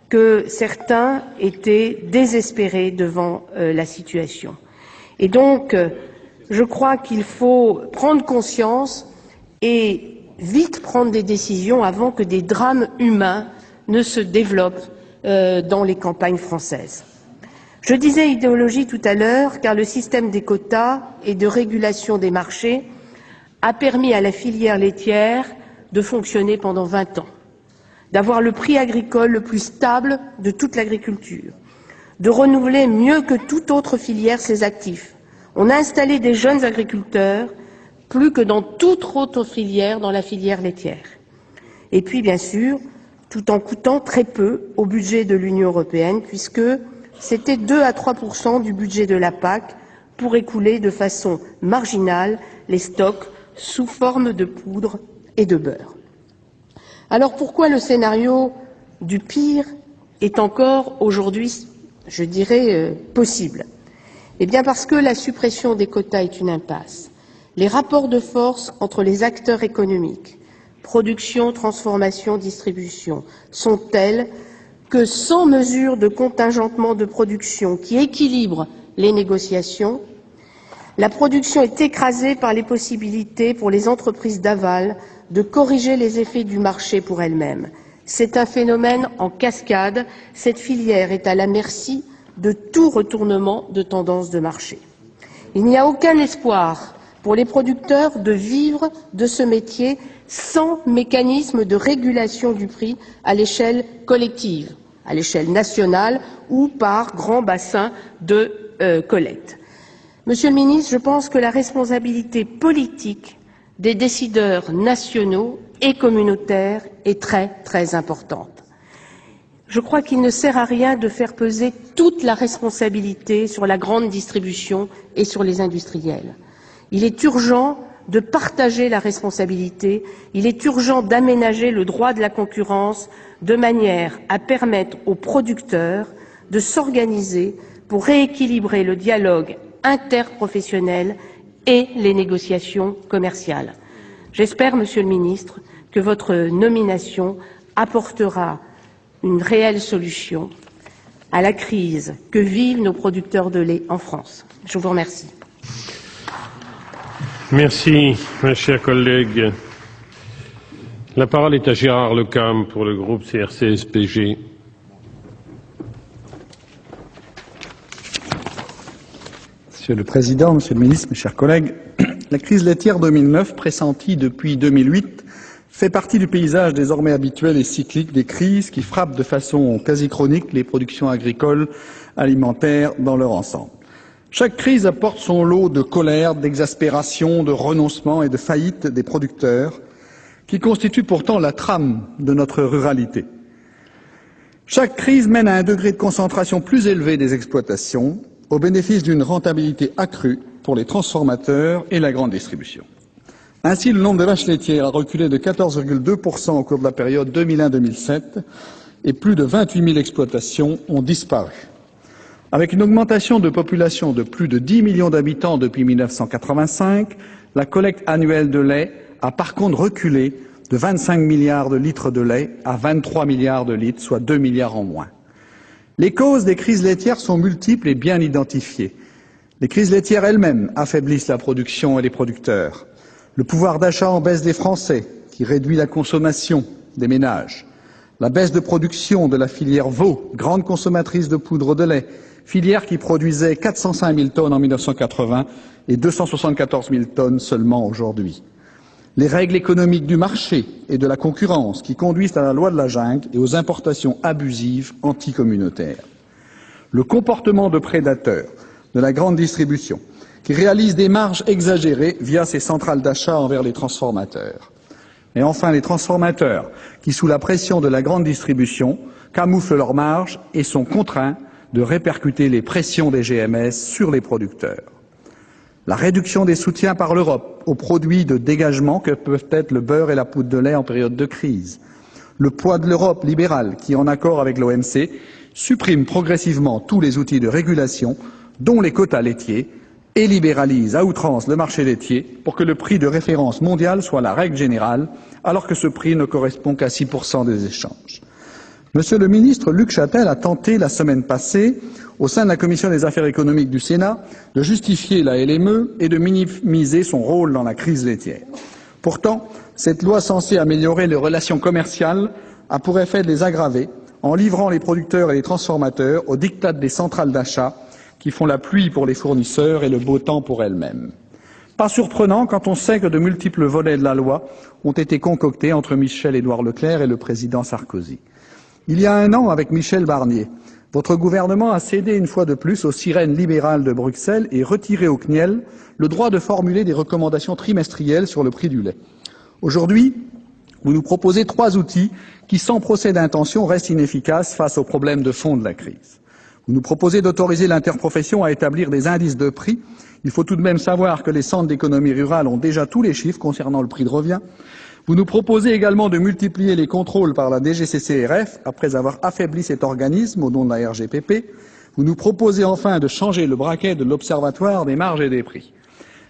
que certains étaient désespérés devant la situation. Et donc, je crois qu'il faut prendre conscience et vite prendre des décisions avant que des drames humains ne se développent dans les campagnes françaises. Je disais idéologie tout à l'heure, car le système des quotas et de régulation des marchés a permis à la filière laitière de fonctionner pendant 20 ans, d'avoir le prix agricole le plus stable de toute l'agriculture, de renouveler mieux que toute autre filière ses actifs. On a installé des jeunes agriculteurs plus que dans toute autre filière, dans la filière laitière. Et puis, bien sûr, tout en coûtant très peu au budget de l'Union européenne, puisque c'était 2 à 3% du budget de la PAC pour écouler de façon marginale les stocks sous forme de poudre et de beurre. Alors pourquoi le scénario du pire est encore aujourd'hui, je dirais, possible? Eh bien parce que la suppression des quotas est une impasse. Les rapports de force entre les acteurs économiques, production, transformation, distribution, sont tels que sans mesure de contingentement de production qui équilibre les négociations, la production est écrasée par les possibilités pour les entreprises d'aval de corriger les effets du marché pour elles-mêmes. C'est un phénomène en cascade. Cette filière est à la merci de tout retournement de tendance de marché. Il n'y a aucun espoir pour les producteurs de vivre de ce métier sans mécanisme de régulation du prix à l'échelle collective, à l'échelle nationale ou par grands bassins de collecte. Monsieur le ministre, je pense que la responsabilité politique des décideurs nationaux et communautaires est très, très importante. Je crois qu'il ne sert à rien de faire peser toute la responsabilité sur la grande distribution et sur les industriels. Il est urgent de partager la responsabilité, il est urgent d'aménager le droit de la concurrence de manière à permettre aux producteurs de s'organiser pour rééquilibrer le dialogue interprofessionnel et les négociations commerciales. J'espère, Monsieur le Ministre, que votre nomination apportera une réelle solution à la crise que vivent nos producteurs de lait en France. Je vous remercie. Merci, ma chère collègue. La parole est à Gérard Lecam pour le groupe CRCE-SPG. Monsieur le Président, Monsieur le Ministre, mes chers collègues, la crise laitière 2009, pressentie depuis 2008, fait partie du paysage désormais habituel et cyclique des crises qui frappent de façon quasi chronique les productions agricoles alimentaires dans leur ensemble. Chaque crise apporte son lot de colère, d'exaspération, de renoncement et de faillite des producteurs, qui constituent pourtant la trame de notre ruralité. Chaque crise mène à un degré de concentration plus élevé des exploitations, au bénéfice d'une rentabilité accrue pour les transformateurs et la grande distribution. Ainsi, le nombre de vaches laitières a reculé de 14,2% au cours de la période 2001-2007 et plus de 28 000 exploitations ont disparu. Avec une augmentation de population de plus de 10 millions d'habitants depuis 1985, la collecte annuelle de lait a par contre reculé de 25 milliards de litres de lait à 23 milliards de litres, soit 2 milliards en moins. Les causes des crises laitières sont multiples et bien identifiées. Les crises laitières elles-mêmes affaiblissent la production et les producteurs. Le pouvoir d'achat en baisse des Français, qui réduit la consommation des ménages. La baisse de production de la filière veau, grande consommatrice de poudre de lait, filière qui produisait 405 000 tonnes en 1980 et 274 000 tonnes seulement aujourd'hui. Les règles économiques du marché et de la concurrence qui conduisent à la loi de la jungle et aux importations abusives anticommunautaires. Le comportement de prédateurs de la grande distribution qui réalise des marges exagérées via ses centrales d'achat envers les transformateurs. Et enfin les transformateurs qui, sous la pression de la grande distribution, camouflent leurs marges et sont contraints de répercuter les pressions des GMS sur les producteurs. La réduction des soutiens par l'Europe aux produits de dégagement que peuvent être le beurre et la poudre de lait en période de crise. Le poids de l'Europe libérale qui, en accord avec l'OMC, supprime progressivement tous les outils de régulation, dont les quotas laitiers, et libéralise à outrance le marché laitier pour que le prix de référence mondial soit la règle générale, alors que ce prix ne correspond qu'à 6% des échanges. Monsieur le ministre Luc Châtel a tenté la semaine passée, au sein de la Commission des affaires économiques du Sénat, de justifier la LME et de minimiser son rôle dans la crise laitière. Pourtant, cette loi censée améliorer les relations commerciales a pour effet de les aggraver en livrant les producteurs et les transformateurs aux diktats des centrales d'achat qui font la pluie pour les fournisseurs et le beau temps pour elles-mêmes. Pas surprenant quand on sait que de multiples volets de la loi ont été concoctés entre Michel-Édouard Leclerc et le président Sarkozy. Il y a un an, avec Michel Barnier, votre gouvernement a cédé une fois de plus aux sirènes libérales de Bruxelles et retiré au CNIEL le droit de formuler des recommandations trimestrielles sur le prix du lait. Aujourd'hui, vous nous proposez 3 outils qui, sans procès d'intention, restent inefficaces face aux problèmes de fond de la crise. Vous nous proposez d'autoriser l'interprofession à établir des indices de prix. Il faut tout de même savoir que les centres d'économie rurale ont déjà tous les chiffres concernant le prix de revient. Vous nous proposez également de multiplier les contrôles par la DGCCRF, après avoir affaibli cet organisme au nom de la RGPP. Vous nous proposez enfin de changer le braquet de l'Observatoire des marges et des prix.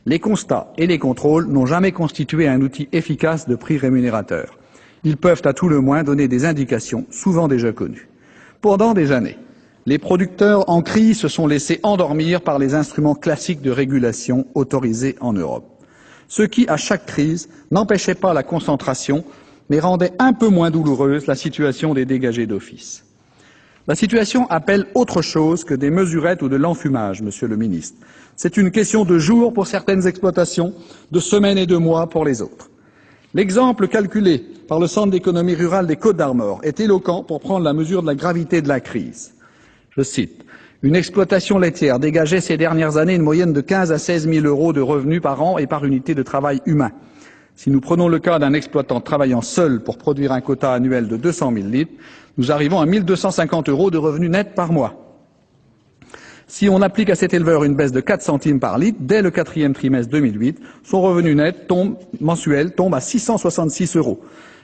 Les constats et les contrôles n'ont jamais constitué un outil efficace de prix rémunérateur. Ils peuvent à tout le moins donner des indications, souvent déjà connues. Pendant des années, les producteurs en crise se sont laissés endormir par les instruments classiques de régulation autorisés en Europe. Ce qui, à chaque crise, n'empêchait pas la concentration, mais rendait un peu moins douloureuse la situation des dégagés d'office. La situation appelle autre chose que des mesurettes ou de l'enfumage, Monsieur le Ministre. C'est une question de jours pour certaines exploitations, de semaines et de mois pour les autres. L'exemple calculé par le Centre d'économie rurale des Côtes-d'Armor est éloquent pour prendre la mesure de la gravité de la crise. Je cite. Une exploitation laitière dégageait ces dernières années une moyenne de 15 à 16 000 euros de revenus par an et par unité de travail humain. Si nous prenons le cas d'un exploitant travaillant seul pour produire un quota annuel de 200 000 litres, nous arrivons à 1 250 euros de revenus nets par mois. Si on applique à cet éleveur une baisse de 4 centimes par litre, dès le 4e trimestre 2008, son revenu net mensuel tombe à 666 euros.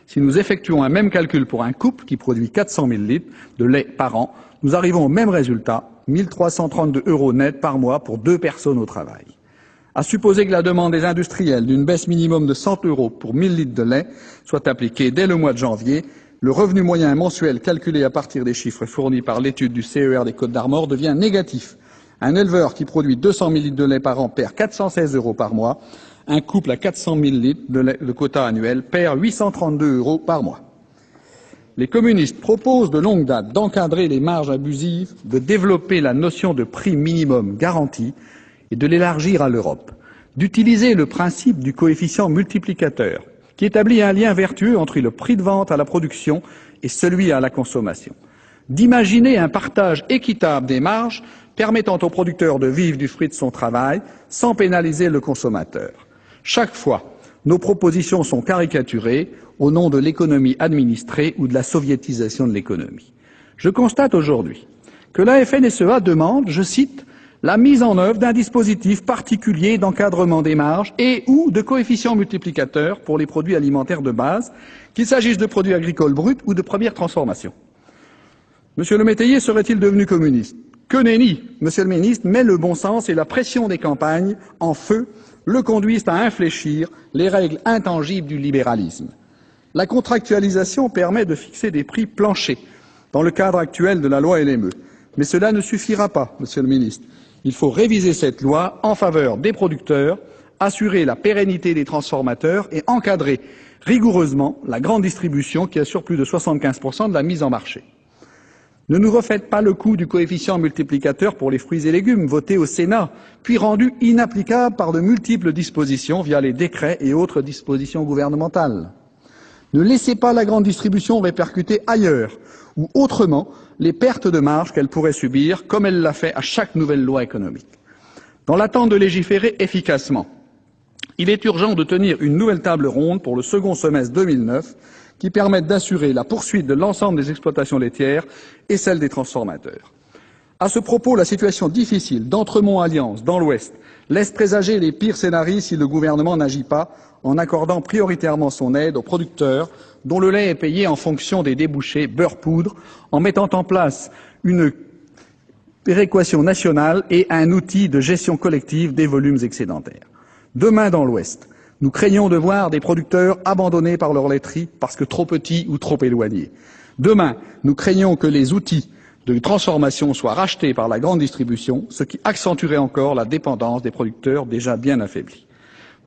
Si nous effectuons un même calcul pour un couple qui produit 400 000 litres de lait par an, nous arrivons au même résultat, 1 332 euros net par mois pour 2 personnes au travail. À supposer que la demande des industriels d'une baisse minimum de 100 € pour 1000 litres de lait soit appliquée dès le mois de janvier, le revenu moyen mensuel calculé à partir des chiffres fournis par l'étude du CER des Côtes-d'Armor devient négatif. Un éleveur qui produit 200 000 litres de lait par an perd 416 € par mois. Un couple à 400 000 litres de quota annuel perd 832 € par mois. Les communistes proposent de longue date d'encadrer les marges abusives, de développer la notion de prix minimum garanti et de l'élargir à l'Europe, d'utiliser le principe du coefficient multiplicateur qui établit un lien vertueux entre le prix de vente à la production et celui à la consommation, d'imaginer un partage équitable des marges permettant au producteur de vivre du fruit de son travail sans pénaliser le consommateur. Chaque fois, nos propositions sont caricaturées au nom de l'économie administrée ou de la soviétisation de l'économie. Je constate aujourd'hui que la FNSEA demande, je cite, la mise en œuvre d'un dispositif particulier d'encadrement des marges et ou de coefficients multiplicateurs pour les produits alimentaires de base, qu'il s'agisse de produits agricoles bruts ou de première transformation. Monsieur le métayer serait-il devenu communiste? Que nenni, monsieur le ministre, mais le bon sens et la pression des campagnes en feu le conduisent à infléchir les règles intangibles du libéralisme. La contractualisation permet de fixer des prix planchers dans le cadre actuel de la loi LME. Mais cela ne suffira pas, monsieur le ministre. Il faut réviser cette loi en faveur des producteurs, assurer la pérennité des transformateurs et encadrer rigoureusement la grande distribution qui assure plus de 75% de la mise en marché. Ne nous refaites pas le coup du coefficient multiplicateur pour les fruits et légumes voté au Sénat, puis rendu inapplicable par de multiples dispositions via les décrets et autres dispositions gouvernementales. Ne laissez pas la grande distribution répercuter ailleurs ou autrement les pertes de marge qu'elle pourrait subir, comme elle l'a fait à chaque nouvelle loi économique. Dans l'attente de légiférer efficacement, il est urgent de tenir une nouvelle table ronde pour le second semestre 2009 qui permette d'assurer la poursuite de l'ensemble des exploitations laitières et celle des transformateurs. À ce propos, la situation difficile d'Entremont-Alliance, dans l'Ouest, laisse présager les pires scénarios si le gouvernement n'agit pas en accordant prioritairement son aide aux producteurs dont le lait est payé en fonction des débouchés beurre-poudre, en mettant en place une péréquation nationale et un outil de gestion collective des volumes excédentaires. Demain, dans l'Ouest, nous craignons de voir des producteurs abandonnés par leur laiterie parce que trop petits ou trop éloignés. Demain, nous craignons que les outils de transformation soient rachetés par la grande distribution, ce qui accentuerait encore la dépendance des producteurs déjà bien affaiblis.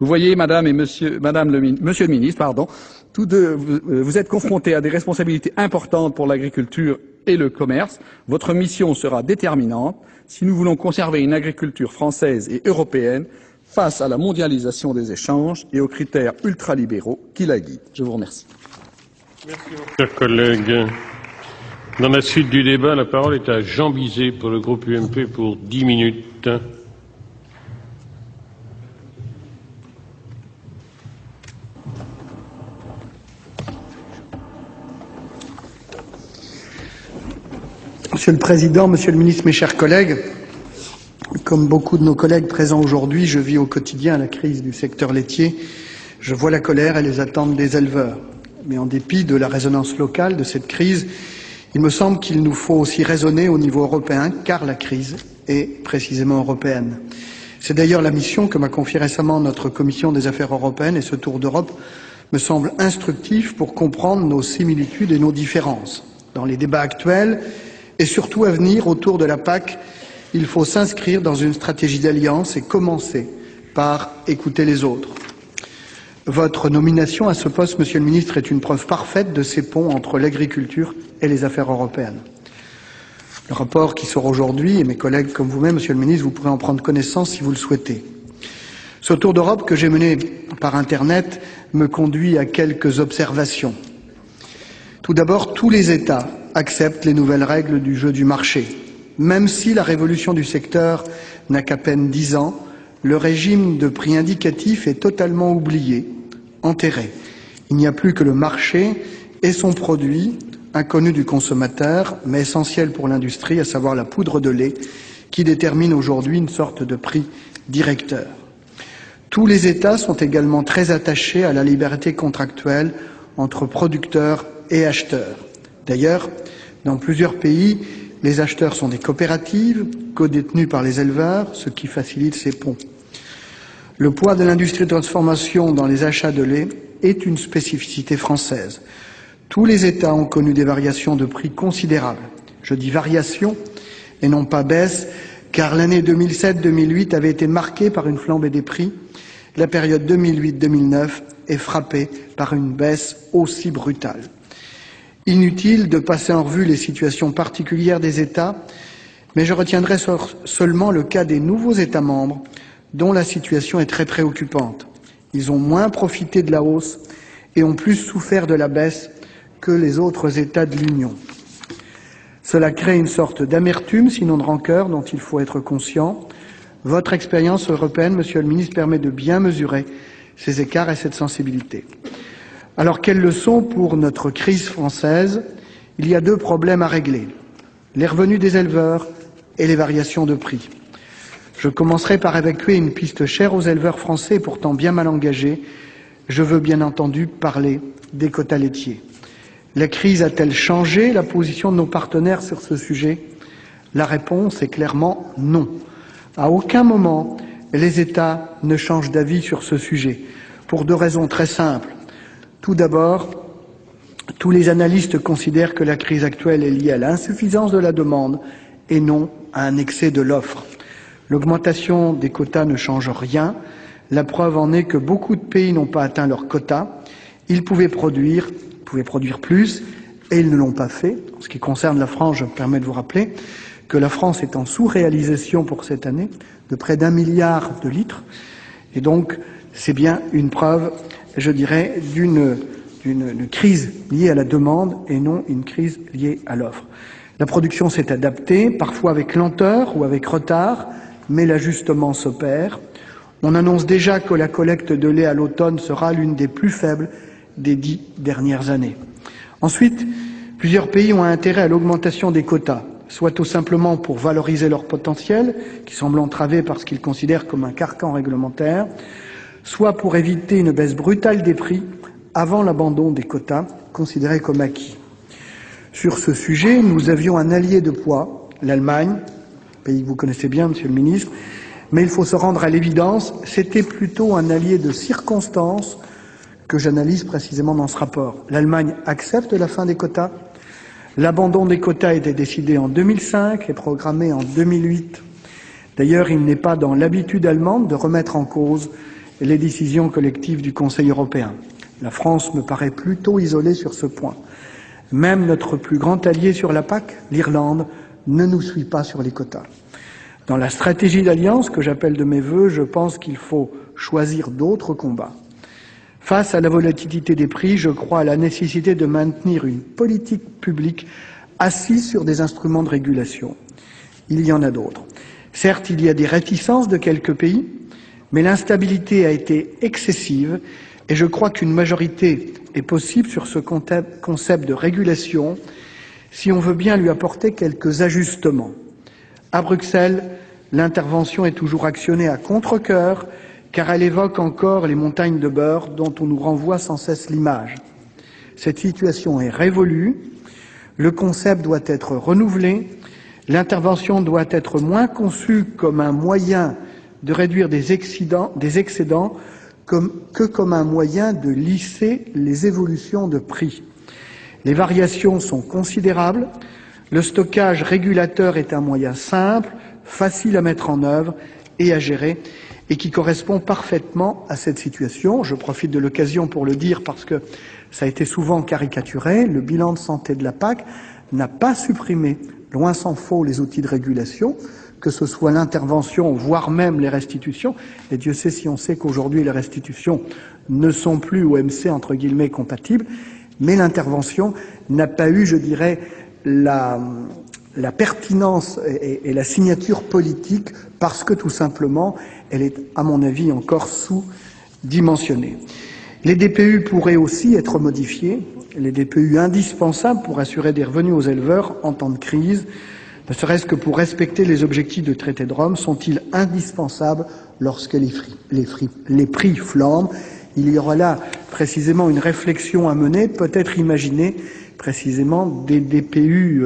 Vous voyez, monsieur le ministre, tous deux, vous êtes confrontés à des responsabilités importantes pour l'agriculture et le commerce. Votre mission sera déterminante si nous voulons conserver une agriculture française et européenne face à la mondialisation des échanges et aux critères ultralibéraux qui la guident. Je vous remercie. Merci, mon cher collègue. Dans la suite du débat, la parole est à Jean Bizet pour le groupe UMP pour 10 minutes. Monsieur le Président, Monsieur le Ministre, mes chers collègues, comme beaucoup de nos collègues présents aujourd'hui, je vis au quotidien la crise du secteur laitier. Je vois la colère et les attentes des éleveurs. Mais en dépit de la résonance locale de cette crise, il me semble qu'il nous faut aussi raisonner au niveau européen, car la crise est précisément européenne. C'est d'ailleurs la mission que m'a confiée récemment notre Commission des affaires européennes, et ce tour d'Europe me semble instructif pour comprendre nos similitudes et nos différences. Dans les débats actuels, et surtout à venir autour de la PAC, il faut s'inscrire dans une stratégie d'alliance et commencer par écouter les autres. Votre nomination à ce poste, Monsieur le Ministre, est une preuve parfaite de ces ponts entre l'agriculture et les affaires européennes. Le rapport qui sort aujourd'hui, et mes collègues comme vous-même, Monsieur le Ministre, vous pourrez en prendre connaissance si vous le souhaitez. Ce tour d'Europe que j'ai mené par Internet me conduit à quelques observations. Tout d'abord, tous les États acceptent les nouvelles règles du jeu du marché. Même si la révolution du secteur n'a qu'à peine 10 ans, le régime de prix indicatif est totalement oublié, enterré. Il n'y a plus que le marché et son produit, inconnu du consommateur, mais essentiel pour l'industrie, à savoir la poudre de lait, qui détermine aujourd'hui une sorte de prix directeur. Tous les États sont également très attachés à la liberté contractuelle entre producteurs et acheteurs. D'ailleurs, dans plusieurs pays, les acheteurs sont des coopératives, codétenues par les éleveurs, ce qui facilite ces ponts. Le poids de l'industrie de transformation dans les achats de lait est une spécificité française. Tous les États ont connu des variations de prix considérables. Je dis variations et non pas baisse, car l'année 2007-2008 avait été marquée par une flambée des prix. La période 2008-2009 est frappée par une baisse aussi brutale. Inutile de passer en revue les situations particulières des États, mais je retiendrai seulement le cas des nouveaux États membres, dont la situation est très préoccupante. Ils ont moins profité de la hausse et ont plus souffert de la baisse que les autres États de l'Union. Cela crée une sorte d'amertume, sinon de rancœur, dont il faut être conscient. Votre expérience européenne, Monsieur le Ministre, permet de bien mesurer ces écarts et cette sensibilité. Alors, quelles leçons pour notre crise française? Il y a deux problèmes à régler, les revenus des éleveurs et les variations de prix. Je commencerai par évacuer une piste chère aux éleveurs français, pourtant bien mal engagés. Je veux bien entendu parler des quotas laitiers. La crise a-t-elle changé la position de nos partenaires sur ce sujet? La réponse est clairement non. À aucun moment, les États ne changent d'avis sur ce sujet, pour deux raisons très simples. Tout d'abord, tous les analystes considèrent que la crise actuelle est liée à l'insuffisance de la demande et non à un excès de l'offre. L'augmentation des quotas ne change rien. La preuve en est que beaucoup de pays n'ont pas atteint leurs quotas. Ils pouvaient produire plus et ils ne l'ont pas fait. En ce qui concerne la France, je me permets de vous rappeler que la France est en sous-réalisation pour cette année de près d'1 milliard de litres. Et donc, c'est bien une preuve, je dirais, d'une crise liée à la demande et non une crise liée à l'offre. La production s'est adaptée, parfois avec lenteur ou avec retard, mais l'ajustement s'opère. On annonce déjà que la collecte de lait à l'automne sera l'une des plus faibles des 10 dernières années. Ensuite, plusieurs pays ont intérêt à l'augmentation des quotas, soit tout simplement pour valoriser leur potentiel, qui semble entravé par ce qu'ils considèrent comme un carcan réglementaire, soit pour éviter une baisse brutale des prix avant l'abandon des quotas considérés comme acquis. Sur ce sujet, nous avions un allié de poids, l'Allemagne, pays que vous connaissez bien, Monsieur le Ministre, mais il faut se rendre à l'évidence, c'était plutôt un allié de circonstance que j'analyse précisément dans ce rapport. L'Allemagne accepte la fin des quotas. L'abandon des quotas a été décidé en 2005 et programmé en 2008. D'ailleurs, il n'est pas dans l'habitude allemande de remettre en cause les décisions collectives du Conseil européen. La France me paraît plutôt isolée sur ce point. Même notre plus grand allié sur la PAC, l'Irlande, ne nous suit pas sur les quotas. Dans la stratégie d'alliance que j'appelle de mes vœux, je pense qu'il faut choisir d'autres combats. Face à la volatilité des prix, je crois à la nécessité de maintenir une politique publique assise sur des instruments de régulation. Il y en a d'autres. Certes, il y a des réticences de quelques pays, mais l'instabilité a été excessive et je crois qu'une majorité est possible sur ce concept de régulation si on veut bien lui apporter quelques ajustements. À Bruxelles, l'intervention est toujours actionnée à contre-cœur car elle évoque encore les montagnes de beurre dont on nous renvoie sans cesse l'image. Cette situation est révolue, le concept doit être renouvelé, l'intervention doit être moins conçue comme un moyen de réduire des excédents que comme un moyen de lisser les évolutions de prix. Les variations sont considérables, le stockage régulateur est un moyen simple, facile à mettre en œuvre et à gérer, et qui correspond parfaitement à cette situation. Je profite de l'occasion pour le dire parce que ça a été souvent caricaturé. Le bilan de santé de la PAC n'a pas supprimé, loin s'en faut, les outils de régulation, que ce soit l'intervention, voire même les restitutions. Et Dieu sait si on sait qu'aujourd'hui les restitutions ne sont plus OMC entre guillemets compatibles, mais l'intervention n'a pas eu, je dirais, la pertinence et la signature politique parce que tout simplement elle est, à mon avis, encore sous-dimensionnée. Les DPU pourraient aussi être modifiés, les DPU indispensables pour assurer des revenus aux éleveurs en temps de crise, ne serait-ce que pour respecter les objectifs du traité de Rome, sont-ils indispensables lorsque les prix flambent? Il y aura là précisément une réflexion à mener, peut-être imaginer précisément des DPU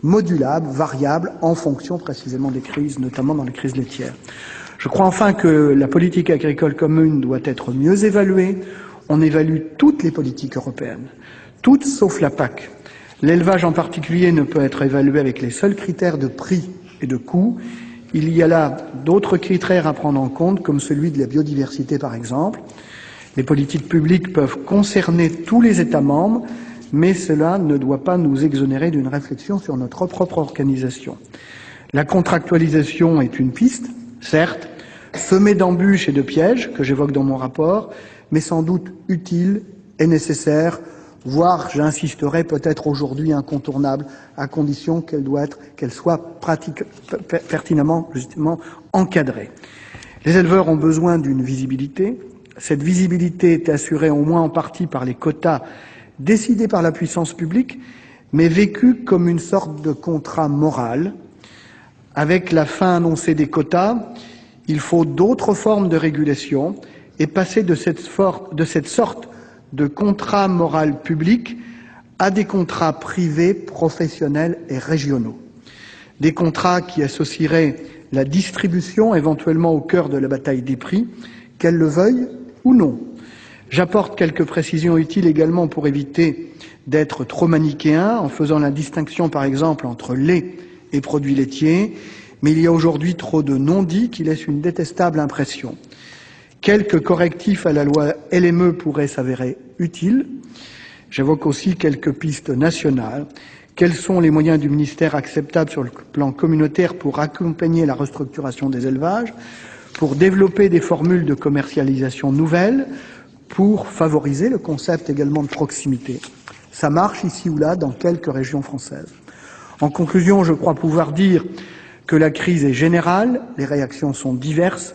modulables, variables, en fonction précisément des crises, notamment dans les crises laitières. Je crois enfin que la politique agricole commune doit être mieux évaluée. On évalue toutes les politiques européennes, toutes sauf la PAC. L'élevage en particulier ne peut être évalué avec les seuls critères de prix et de coût. Il y a là d'autres critères à prendre en compte, comme celui de la biodiversité par exemple. Les politiques publiques peuvent concerner tous les États membres, mais cela ne doit pas nous exonérer d'une réflexion sur notre propre organisation. La contractualisation est une piste, certes, semée d'embûches et de pièges, que j'évoque dans mon rapport, mais sans doute utile et nécessaire, voire, j'insisterai, peut-être aujourd'hui incontournable, à condition qu'elle soit pertinemment, justement, encadrée. Les éleveurs ont besoin d'une visibilité. Cette visibilité est assurée au moins en partie par les quotas décidés par la puissance publique, mais vécue comme une sorte de contrat moral. Avec la fin annoncée des quotas, il faut d'autres formes de régulation et passer de cette sorte de contrat moral public à des contrats privés, professionnels et régionaux. Des contrats qui associeraient la distribution éventuellement au cœur de la bataille des prix, qu'elle le veuille ou non. J'apporte quelques précisions utiles également pour éviter d'être trop manichéen, en faisant la distinction par exemple entre lait et produits laitiers, mais il y a aujourd'hui trop de non-dits qui laissent une détestable impression. Quelques correctifs à la loi LME pourraient s'avérer utiles. J'évoque aussi quelques pistes nationales. Quels sont les moyens du ministère acceptables sur le plan communautaire pour accompagner la restructuration des élevages, pour développer des formules de commercialisation nouvelles, pour favoriser le concept également de proximité? Ça marche ici ou là dans quelques régions françaises. En conclusion, je crois pouvoir dire que la crise est générale, les réactions sont diverses.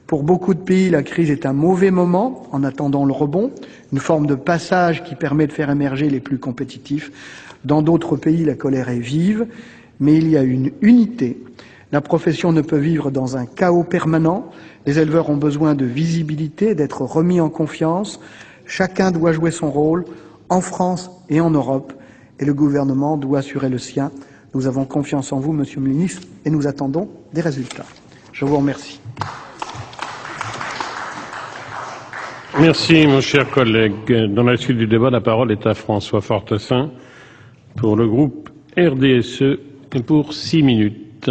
Pour beaucoup de pays, la crise est un mauvais moment en attendant le rebond, une forme de passage qui permet de faire émerger les plus compétitifs. Dans d'autres pays, la colère est vive, mais il y a une unité. La profession ne peut vivre dans un chaos permanent. Les éleveurs ont besoin de visibilité, d'être remis en confiance. Chacun doit jouer son rôle, en France et en Europe, et le gouvernement doit assurer le sien. Nous avons confiance en vous, Monsieur le Ministre, et nous attendons des résultats. Je vous remercie. Merci, mon cher collègue. Dans la suite du débat, la parole est à François Fortessin pour le groupe RDSE et pour 6 minutes.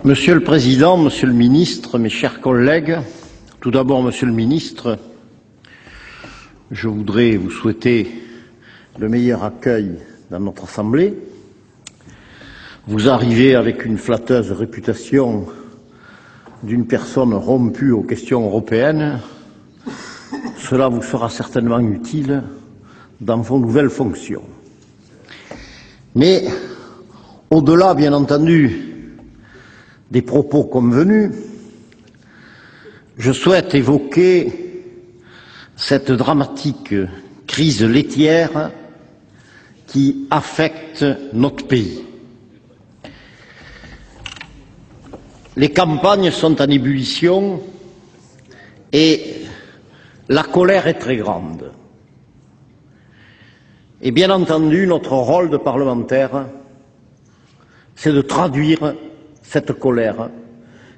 Monsieur le Président, Monsieur le Ministre, mes chers collègues, tout d'abord, Monsieur le Ministre, je voudrais vous souhaiter le meilleur accueil dans notre Assemblée. Vous arrivez avec une flatteuse réputation d'une personne rompue aux questions européennes. Cela vous sera certainement utile dans vos nouvelles fonctions. Mais, au-delà, bien entendu, des propos convenus, je souhaite évoquer cette dramatique crise laitière qui affecte notre pays. Les campagnes sont en ébullition et la colère est très grande. Et bien entendu, notre rôle de parlementaire, c'est de traduire cette colère,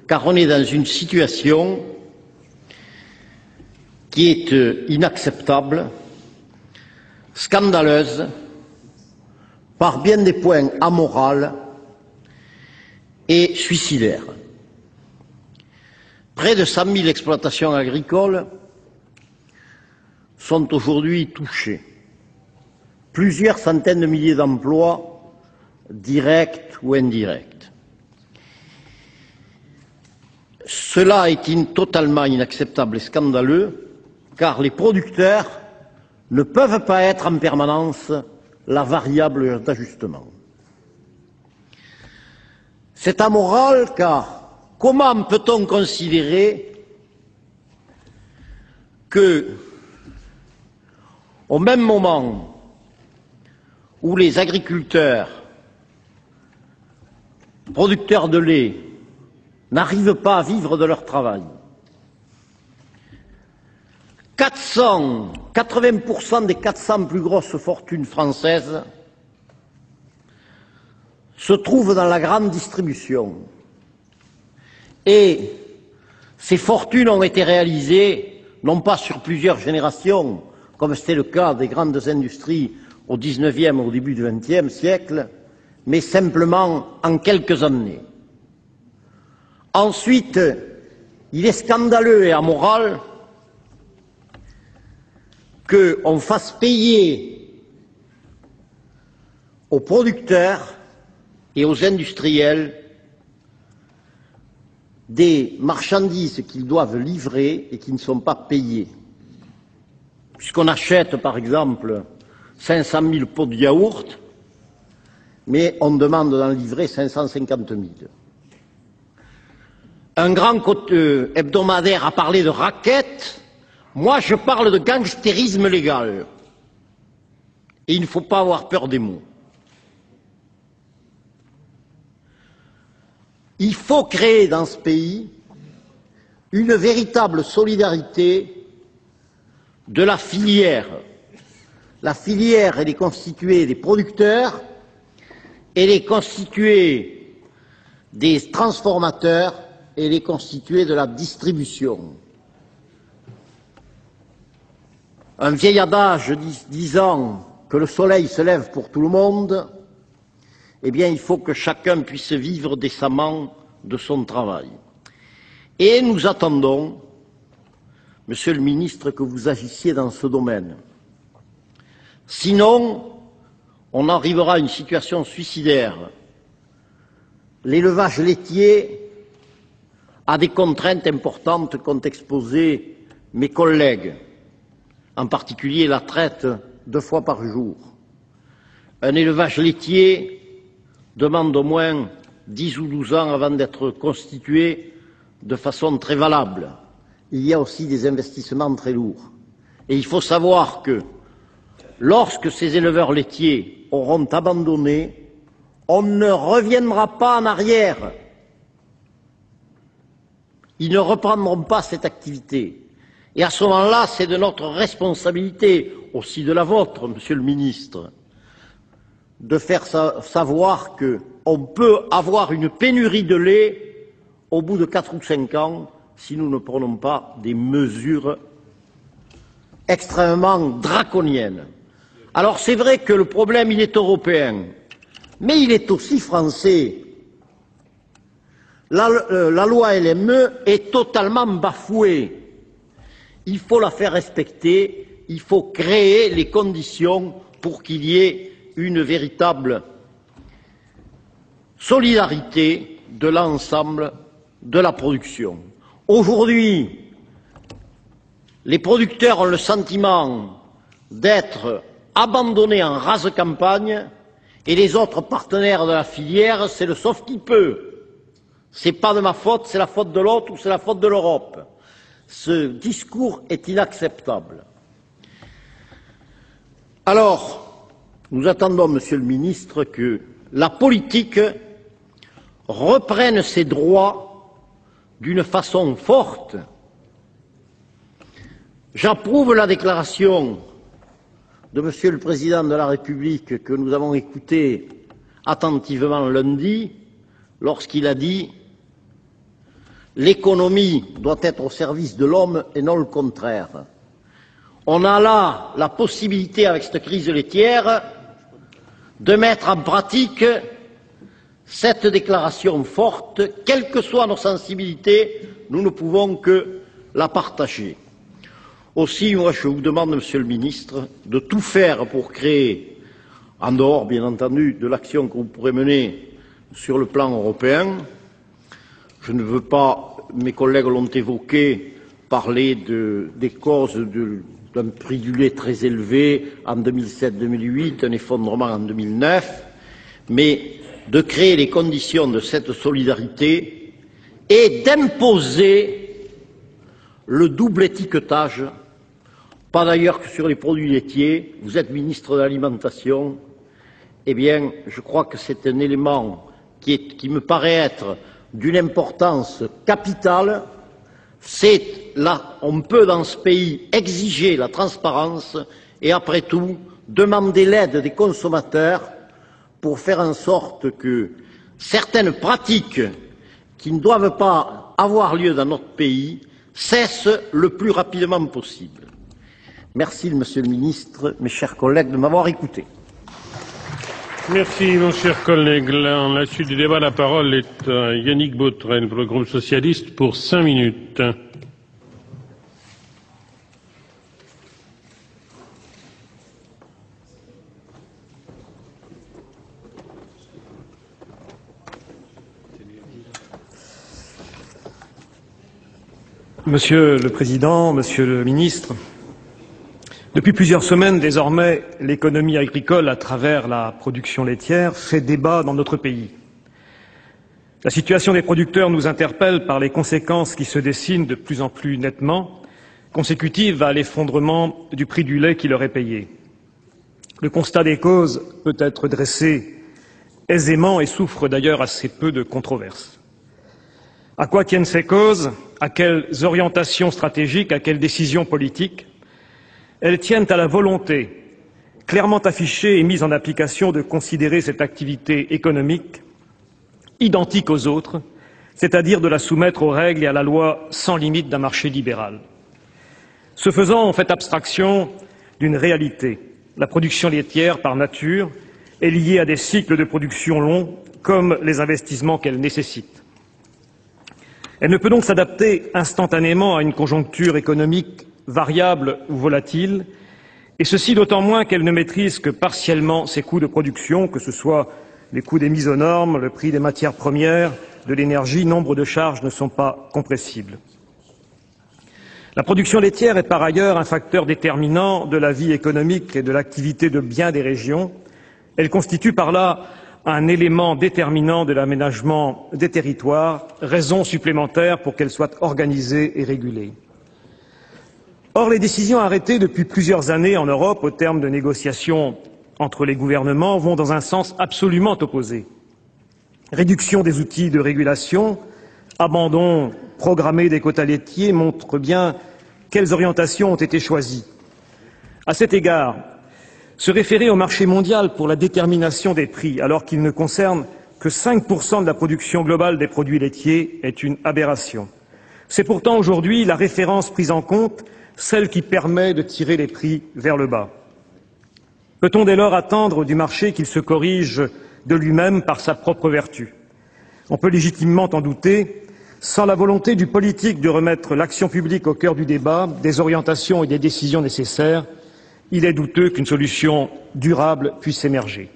car on est dans une situation qui est inacceptable, scandaleuse, par bien des points amorale et suicidaire. Près de 100 000 exploitations agricoles sont aujourd'hui touchées. Plusieurs centaines de milliers d'emplois, directs ou indirects. Cela est totalement inacceptable et scandaleux, car les producteurs ne peuvent pas être en permanence la variable d'ajustement. C'est amoral, car comment peut-on considérer que, au même moment où les agriculteurs, producteurs de lait, n'arrivent pas à vivre de leur travail. 80% des 400 plus grosses fortunes françaises se trouvent dans la grande distribution. Et ces fortunes ont été réalisées non pas sur plusieurs générations, comme c'était le cas des grandes industries au XIXe ou au début du XXe siècle, mais simplement en quelques années. Ensuite, il est scandaleux et amoral qu'on fasse payer aux producteurs et aux industriels des marchandises qu'ils doivent livrer et qui ne sont pas payées. Puisqu'on achète, par exemple, 500 000 pots de yaourt, mais on demande d'en livrer 550 000. Un grand hebdomadaire a parlé de racket, moi je parle de gangstérisme légal. Et il ne faut pas avoir peur des mots. Il faut créer dans ce pays une véritable solidarité de la filière. La filière, elle est constituée des producteurs, elle est constituée des transformateurs, elle est constituée de la distribution. Un vieil adage disant que le soleil se lève pour tout le monde, eh bien, il faut que chacun puisse vivre décemment de son travail. Et nous attendons, Monsieur le ministre, que vous agissiez dans ce domaine. Sinon, on arrivera à une situation suicidaire. L'élevage laitier a des contraintes importantes qu'ont exposées mes collègues, en particulier la traite 2 fois par jour. Un élevage laitier demande au moins 10 ou 12 ans avant d'être constitué de façon très valable. Il y a aussi des investissements très lourds. Et il faut savoir que lorsque ces éleveurs laitiers auront abandonné, on ne reviendra pas en arrière. Ils ne reprendront pas cette activité. Et à ce moment-là, c'est de notre responsabilité, aussi de la vôtre, Monsieur le ministre, de faire savoir qu'on peut avoir une pénurie de lait au bout de 4 ou 5 ans si nous ne prenons pas des mesures extrêmement draconiennes. Alors c'est vrai que le problème, il est européen, mais il est aussi français. La loi LME est totalement bafouée. Il faut la faire respecter, il faut créer les conditions pour qu'il y ait une véritable solidarité de l'ensemble de la production. Aujourd'hui, les producteurs ont le sentiment d'être abandonnés en rase campagne et les autres partenaires de la filière, c'est le sauf qui peut. C'est pas de ma faute, c'est la faute de l'autre ou c'est la faute de l'Europe. Ce discours est inacceptable. Alors, nous attendons, Monsieur le Ministre, que la politique reprenne ses droits d'une façon forte. J'approuve la déclaration de Monsieur le Président de la République que nous avons écoutée attentivement lundi, lorsqu'il a dit « L'économie doit être au service de l'homme et non le contraire ». On a là la possibilité, avec cette crise laitière, de mettre en pratique cette déclaration forte. Quelles que soient nos sensibilités, nous ne pouvons que la partager. Aussi, moi, je vous demande, Monsieur le Ministre, de tout faire pour créer, en dehors, bien entendu, de l'action que vous pourrez mener sur le plan européen. Je ne veux pas, mes collègues l'ont évoqué, parler des causes d'un prix du lait très élevé en 2007-2008, un effondrement en 2009, mais de créer les conditions de cette solidarité et d'imposer le double étiquetage, pas d'ailleurs que sur les produits laitiers. Vous êtes ministre de l'Alimentation, eh bien, je crois que c'est un élément qui me paraît être d'une importance capitale. C'est là, on peut dans ce pays exiger la transparence et après tout demander l'aide des consommateurs pour faire en sorte que certaines pratiques qui ne doivent pas avoir lieu dans notre pays cessent le plus rapidement possible. Merci, Monsieur le Ministre, mes chers collègues, de m'avoir écouté. Merci, mon cher collègue. Dans la suite du débat, la parole est à Yannick Botrel pour le groupe socialiste pour 5 minutes. Monsieur le Président, Monsieur le Ministre, depuis plusieurs semaines désormais, l'économie agricole, à travers la production laitière, fait débat dans notre pays. La situation des producteurs nous interpelle par les conséquences qui se dessinent de plus en plus nettement, consécutives à l'effondrement du prix du lait qui leur est payé. Le constat des causes peut être dressé aisément et souffre d'ailleurs assez peu de controverses. À quoi tiennent ces causes? À quelles orientations stratégiques? À quelles décisions politiques? Elles tiennent à la volonté, clairement affichée et mise en application, de considérer cette activité économique identique aux autres, c'est-à-dire de la soumettre aux règles et à la loi sans limite d'un marché libéral. Ce faisant, on fait abstraction d'une réalité. La production laitière, par nature, est liée à des cycles de production longs, comme les investissements qu'elle nécessite. Elle ne peut donc s'adapter instantanément à une conjoncture économique variable ou volatile, et ceci d'autant moins qu'elle ne maîtrise que partiellement ses coûts de production, que ce soit les coûts des mises aux normes, le prix des matières premières, de l'énergie, nombre de charges ne sont pas compressibles. La production laitière est par ailleurs un facteur déterminant de la vie économique et de l'activité de bien des régions. Elle constitue par là un élément déterminant de l'aménagement des territoires, raison supplémentaire pour qu'elle soit organisée et régulée. Or, les décisions arrêtées depuis plusieurs années en Europe, au terme de négociations entre les gouvernements, vont dans un sens absolument opposé. Réduction des outils de régulation, abandon programmé des quotas laitiers montrent bien quelles orientations ont été choisies. À cet égard, se référer au marché mondial pour la détermination des prix, alors qu'il ne concerne que 5% de la production globale des produits laitiers, est une aberration. C'est pourtant aujourd'hui la référence prise en compte, celle qui permet de tirer les prix vers le bas. Peut-on dès lors attendre du marché qu'il se corrige de lui-même par sa propre vertu? On peut légitimement en douter. Sans la volonté du politique de remettre l'action publique au cœur du débat, des orientations et des décisions nécessaires, il est douteux qu'une solution durable puisse émerger.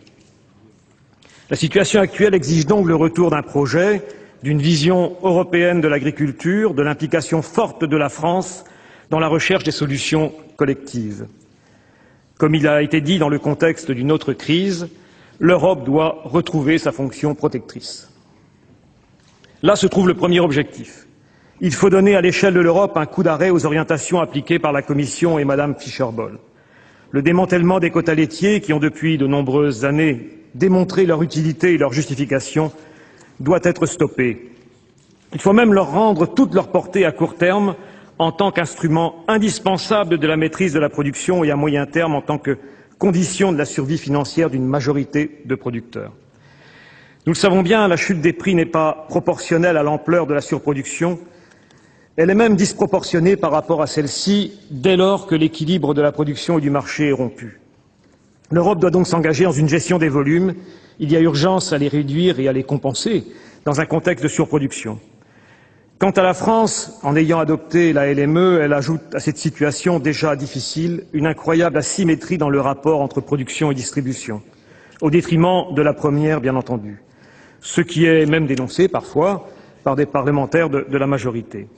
La situation actuelle exige donc le retour d'un projet, d'une vision européenne de l'agriculture, de l'implication forte de la France dans la recherche des solutions collectives. Comme il a été dit dans le contexte d'une autre crise, l'Europe doit retrouver sa fonction protectrice. Là se trouve le premier objectif. Il faut donner à l'échelle de l'Europe un coup d'arrêt aux orientations appliquées par la Commission et Mme Fischer-Boel. Le démantèlement des quotas laitiers, qui ont depuis de nombreuses années démontré leur utilité et leur justification, doit être stoppé. Il faut même leur rendre toute leur portée à court terme en tant qu'instrument indispensable de la maîtrise de la production et à moyen terme en tant que condition de la survie financière d'une majorité de producteurs. Nous le savons bien, la chute des prix n'est pas proportionnelle à l'ampleur de la surproduction. Elle est même disproportionnée par rapport à celle-ci dès lors que l'équilibre de la production et du marché est rompu. L'Europe doit donc s'engager dans une gestion des volumes. Il y a urgence à les réduire et à les compenser dans un contexte de surproduction. Quant à la France, en ayant adopté la LME, elle ajoute à cette situation déjà difficile une incroyable asymétrie dans le rapport entre production et distribution, au détriment de la première, bien entendu, ce qui est même dénoncé parfois par des parlementaires de la majorité.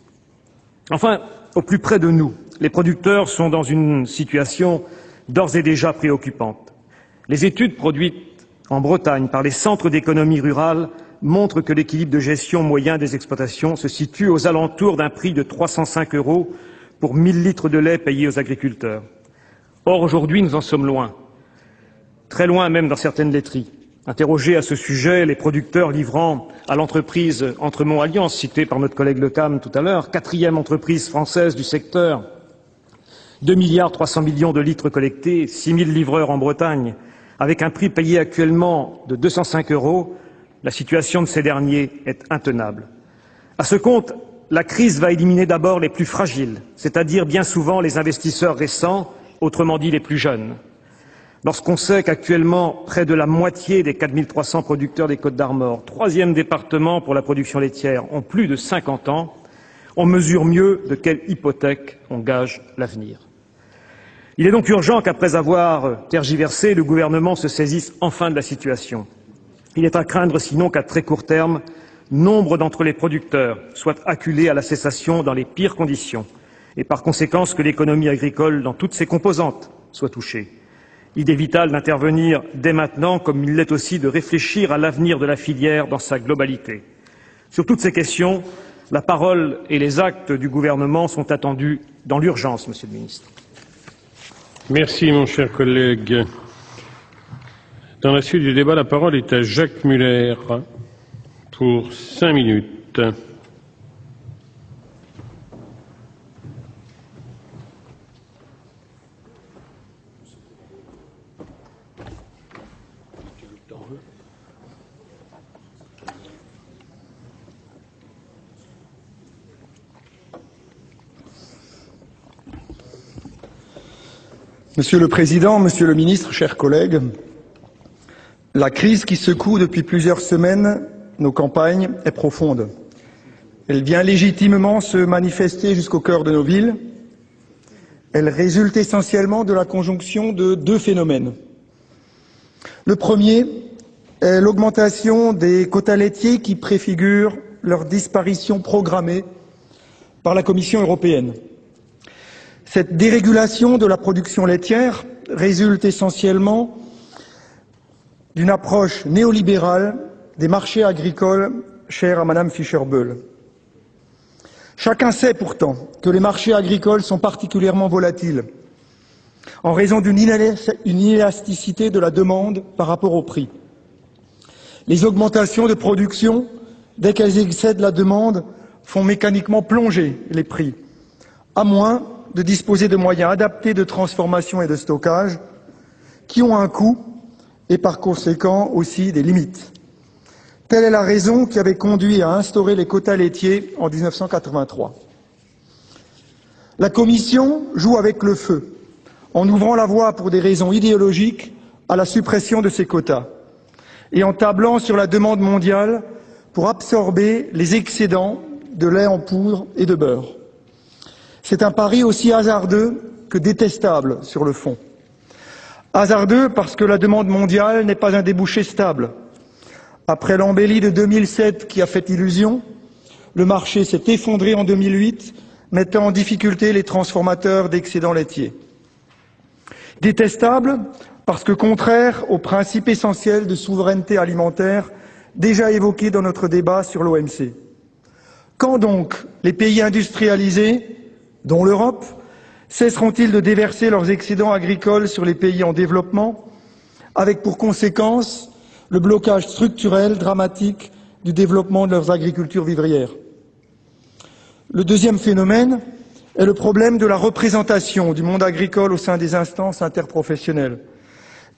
Enfin, au plus près de nous, les producteurs sont dans une situation d'ores et déjà préoccupante. Les études produites en Bretagne par les centres d'économie rurale montrent que l'équilibre de gestion moyen des exploitations se situe aux alentours d'un prix de 305 € pour 1000 litres de lait payés aux agriculteurs. Or, aujourd'hui, nous en sommes loin, très loin même dans certaines laiteries. Interrogés à ce sujet, les producteurs livrant à l'entreprise Entremont-Alliance, citée par notre collègue Le Cam tout à l'heure, 4e entreprise française du secteur, 2,3 milliards de litres collectés, 6 000 livreurs en Bretagne, avec un prix payé actuellement de 205 €, la situation de ces derniers est intenable. À ce compte, la crise va éliminer d'abord les plus fragiles, c'est-à-dire bien souvent les investisseurs récents, autrement dit les plus jeunes. Lorsqu'on sait qu'actuellement, près de la moitié des 4 300 producteurs des Côtes-d'Armor, 3e département pour la production laitière, ont plus de 50 ans, on mesure mieux de quelle hypothèque on gage l'avenir. Il est donc urgent qu'après avoir tergiversé, le gouvernement se saisisse enfin de la situation. Il est à craindre sinon qu'à très court terme, nombre d'entre les producteurs soient acculés à la cessation dans les pires conditions et par conséquent que l'économie agricole dans toutes ses composantes soit touchée. Il est vital d'intervenir dès maintenant, comme il l'est aussi de réfléchir à l'avenir de la filière dans sa globalité. Sur toutes ces questions, la parole et les actes du gouvernement sont attendus dans l'urgence, Monsieur le Ministre. Merci, mon cher collègue. Dans la suite du débat, la parole est à Jacques Muller pour 5 minutes. Monsieur le Président, Monsieur le Ministre, chers collègues, la crise qui secoue depuis plusieurs semaines nos campagnes est profonde. Elle vient légitimement se manifester jusqu'au cœur de nos villes. Elle résulte essentiellement de la conjonction de deux phénomènes. Le premier est l'augmentation des quotas laitiers qui préfigure leur disparition programmée par la Commission européenne. Cette dérégulation de la production laitière résulte essentiellement d'une approche néolibérale des marchés agricoles chers à Madame Fischer-Boel. Chacun sait pourtant que les marchés agricoles sont particulièrement volatiles en raison d'une inélasticité de la demande par rapport au prix. Les augmentations de production, dès qu'elles excèdent la demande, font mécaniquement plonger les prix, à moins de disposer de moyens adaptés de transformation et de stockage qui ont un coût et par conséquent aussi des limites. Telle est la raison qui avait conduit à instaurer les quotas laitiers en 1983. La Commission joue avec le feu en ouvrant la voie pour des raisons idéologiques à la suppression de ces quotas et en tablant sur la demande mondiale pour absorber les excédents de lait en poudre et de beurre. C'est un pari aussi hasardeux que détestable sur le fond. Hasardeux parce que la demande mondiale n'est pas un débouché stable. Après l'embellie de 2007 qui a fait illusion, le marché s'est effondré en 2008, mettant en difficulté les transformateurs d'excédents laitiers. Détestable parce que contraire au principe essentiel de souveraineté alimentaire déjà évoqué dans notre débat sur l'OMC. Quand donc les pays industrialisés, dont l'Europe, cesseront-ils de déverser leurs excédents agricoles sur les pays en développement, avec pour conséquence le blocage structurel dramatique du développement de leurs agricultures vivrières? Le deuxième phénomène est le problème de la représentation du monde agricole au sein des instances interprofessionnelles,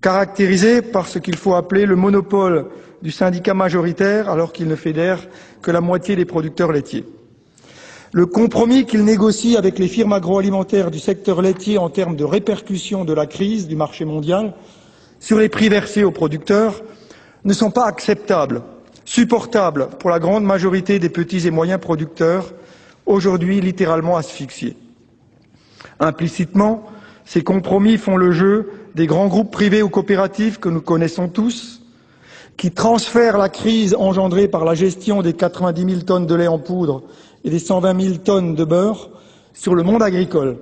caractérisé par ce qu'il faut appeler le monopole du syndicat majoritaire alors qu'il ne fédère que la moitié des producteurs laitiers. Le compromis qu'il négocie avec les firmes agroalimentaires du secteur laitier en termes de répercussions de la crise du marché mondial sur les prix versés aux producteurs ne sont pas acceptables, supportables pour la grande majorité des petits et moyens producteurs, aujourd'hui littéralement asphyxiés. Implicitement, ces compromis font le jeu des grands groupes privés ou coopératifs que nous connaissons tous, qui transfèrent la crise engendrée par la gestion des 90 000 tonnes de lait en poudre et des 120 000 tonnes de beurre sur le monde agricole,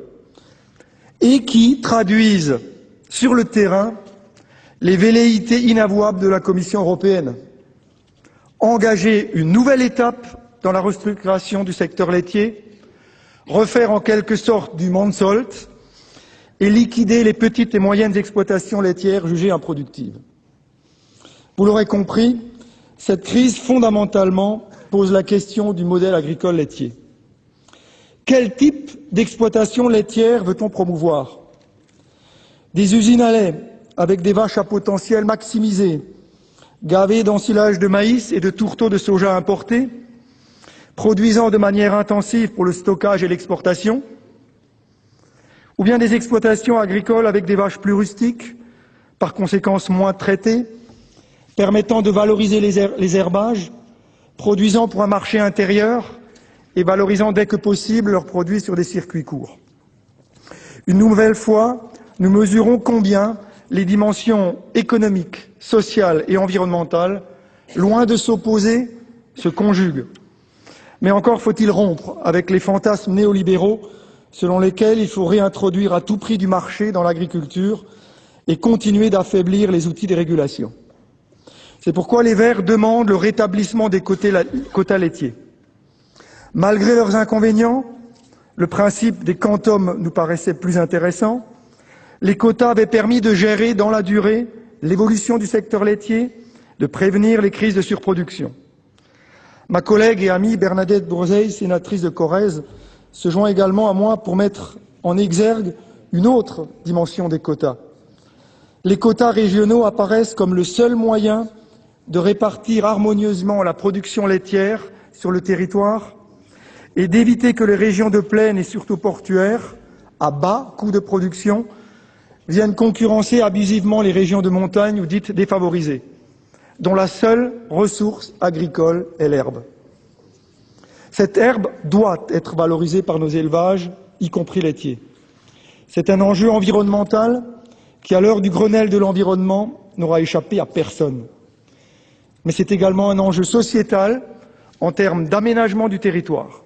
et qui traduisent sur le terrain les velléités inavouables de la Commission européenne. Engager une nouvelle étape dans la restructuration du secteur laitier, refaire en quelque sorte du Montsolt et liquider les petites et moyennes exploitations laitières jugées improductives. Vous l'aurez compris, cette crise fondamentalement pose la question du modèle agricole laitier. Quel type d'exploitation laitière veut-on promouvoir? Des usines à lait avec des vaches à potentiel maximisé, gavées d'ensilage de maïs et de tourteaux de soja importés, produisant de manière intensive pour le stockage et l'exportation, ou bien des exploitations agricoles avec des vaches plus rustiques, par conséquent moins traitées, permettant de valoriser les herbages, produisant pour un marché intérieur et valorisant dès que possible leurs produits sur des circuits courts. Une nouvelle fois, nous mesurons combien les dimensions économiques, sociales et environnementales, loin de s'opposer, se conjuguent. Mais encore faut-il rompre avec les fantasmes néolibéraux selon lesquels il faut réintroduire à tout prix du marché dans l'agriculture et continuer d'affaiblir les outils de régulation. C'est pourquoi les Verts demandent le rétablissement des quotas laitiers. Malgré leurs inconvénients, le principe des quantums nous paraissait plus intéressant. Les quotas avaient permis de gérer dans la durée l'évolution du secteur laitier, de prévenir les crises de surproduction. Ma collègue et amie Bernadette Bourzeil, sénatrice de Corrèze, se joint également à moi pour mettre en exergue une autre dimension des quotas. Les quotas régionaux apparaissent comme le seul moyen de répartir harmonieusement la production laitière sur le territoire et d'éviter que les régions de plaine et surtout portuaires, à bas coût de production, viennent concurrencer abusivement les régions de montagne ou dites défavorisées, dont la seule ressource agricole est l'herbe. Cette herbe doit être valorisée par nos élevages, y compris laitiers. C'est un enjeu environnemental qui, à l'heure du Grenelle de l'environnement, n'aura échappé à personne. Mais c'est également un enjeu sociétal en termes d'aménagement du territoire.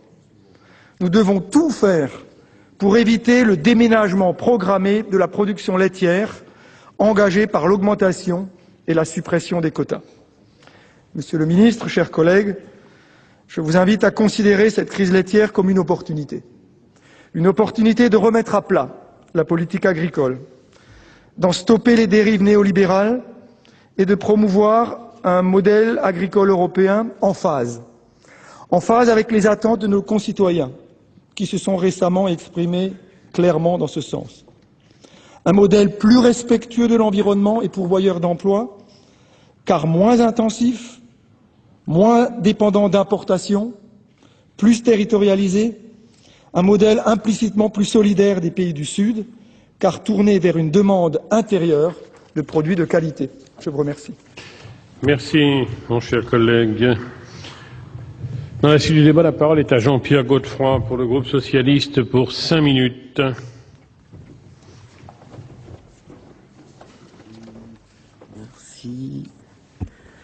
Nous devons tout faire pour éviter le déménagement programmé de la production laitière engagée par l'augmentation et la suppression des quotas. Monsieur le ministre, chers collègues, je vous invite à considérer cette crise laitière comme une opportunité de remettre à plat la politique agricole, d'en stopper les dérives néolibérales et de promouvoir un modèle agricole européen en phase avec les attentes de nos concitoyens qui se sont récemment exprimés clairement dans ce sens. Un modèle plus respectueux de l'environnement et pourvoyeur d'emplois, car moins intensif, moins dépendant d'importations, plus territorialisé, un modèle implicitement plus solidaire des pays du Sud, car tourné vers une demande intérieure de produits de qualité. Je vous remercie. Merci, mon cher collègue. Dans la suite du débat, la parole est à Jean-Pierre Godefroy pour le groupe socialiste pour 5 minutes. Merci.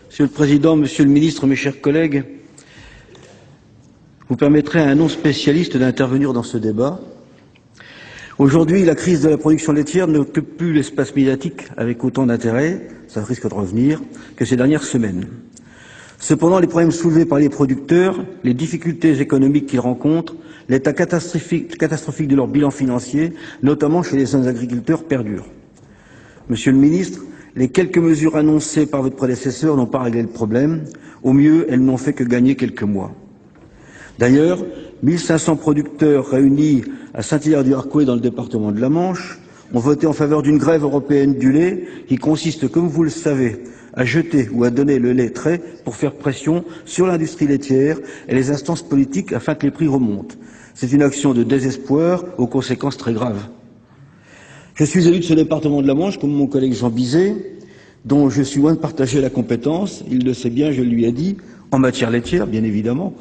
Monsieur le Président, Monsieur le Ministre, mes chers collègues, vous permettrez à un non-spécialiste d'intervenir dans ce débat. Aujourd'hui, la crise de la production laitière n'occupe plus l'espace médiatique avec autant d'intérêt, ça risque de revenir, que ces dernières semaines. Cependant, les problèmes soulevés par les producteurs, les difficultés économiques qu'ils rencontrent, l'état catastrophique de leur bilan financier, notamment chez les jeunes agriculteurs, perdurent. Monsieur le Ministre, les quelques mesures annoncées par votre prédécesseur n'ont pas réglé le problème. Au mieux, elles n'ont fait que gagner quelques mois. D'ailleurs, 1500 producteurs réunis à Saint-Hilaire-du-Harcouët dans le département de la Manche ont voté en faveur d'une grève européenne du lait qui consiste, comme vous le savez, à jeter ou à donner le lait trait pour faire pression sur l'industrie laitière et les instances politiques afin que les prix remontent. C'est une action de désespoir aux conséquences très graves. Je suis élu de ce département de la Manche, comme mon collègue Jean Bizet, dont je suis loin de partager la compétence, il le sait bien, je lui ai dit, en matière laitière, bien évidemment.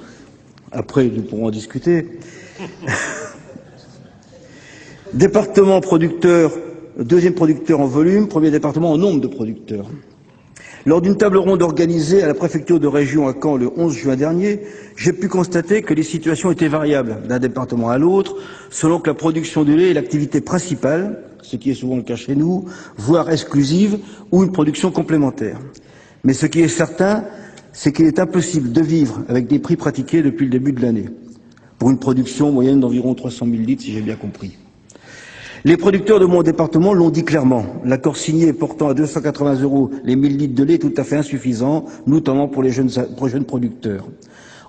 Après, nous pourrons en discuter. Département producteur, deuxième producteur en volume, premier département en nombre de producteurs. Lors d'une table ronde organisée à la préfecture de région à Caen le 11 juin dernier, j'ai pu constater que les situations étaient variables d'un département à l'autre, selon que la production du lait est l'activité principale, ce qui est souvent le cas chez nous, voire exclusive, ou une production complémentaire. Mais ce qui est certain, c'est qu'il est impossible de vivre avec des prix pratiqués depuis le début de l'année, pour une production moyenne d'environ 300 000 litres, si j'ai bien compris. Les producteurs de mon département l'ont dit clairement. L'accord signé portant à 280 € les 1000 litres de lait est tout à fait insuffisant, notamment pour les jeunes producteurs.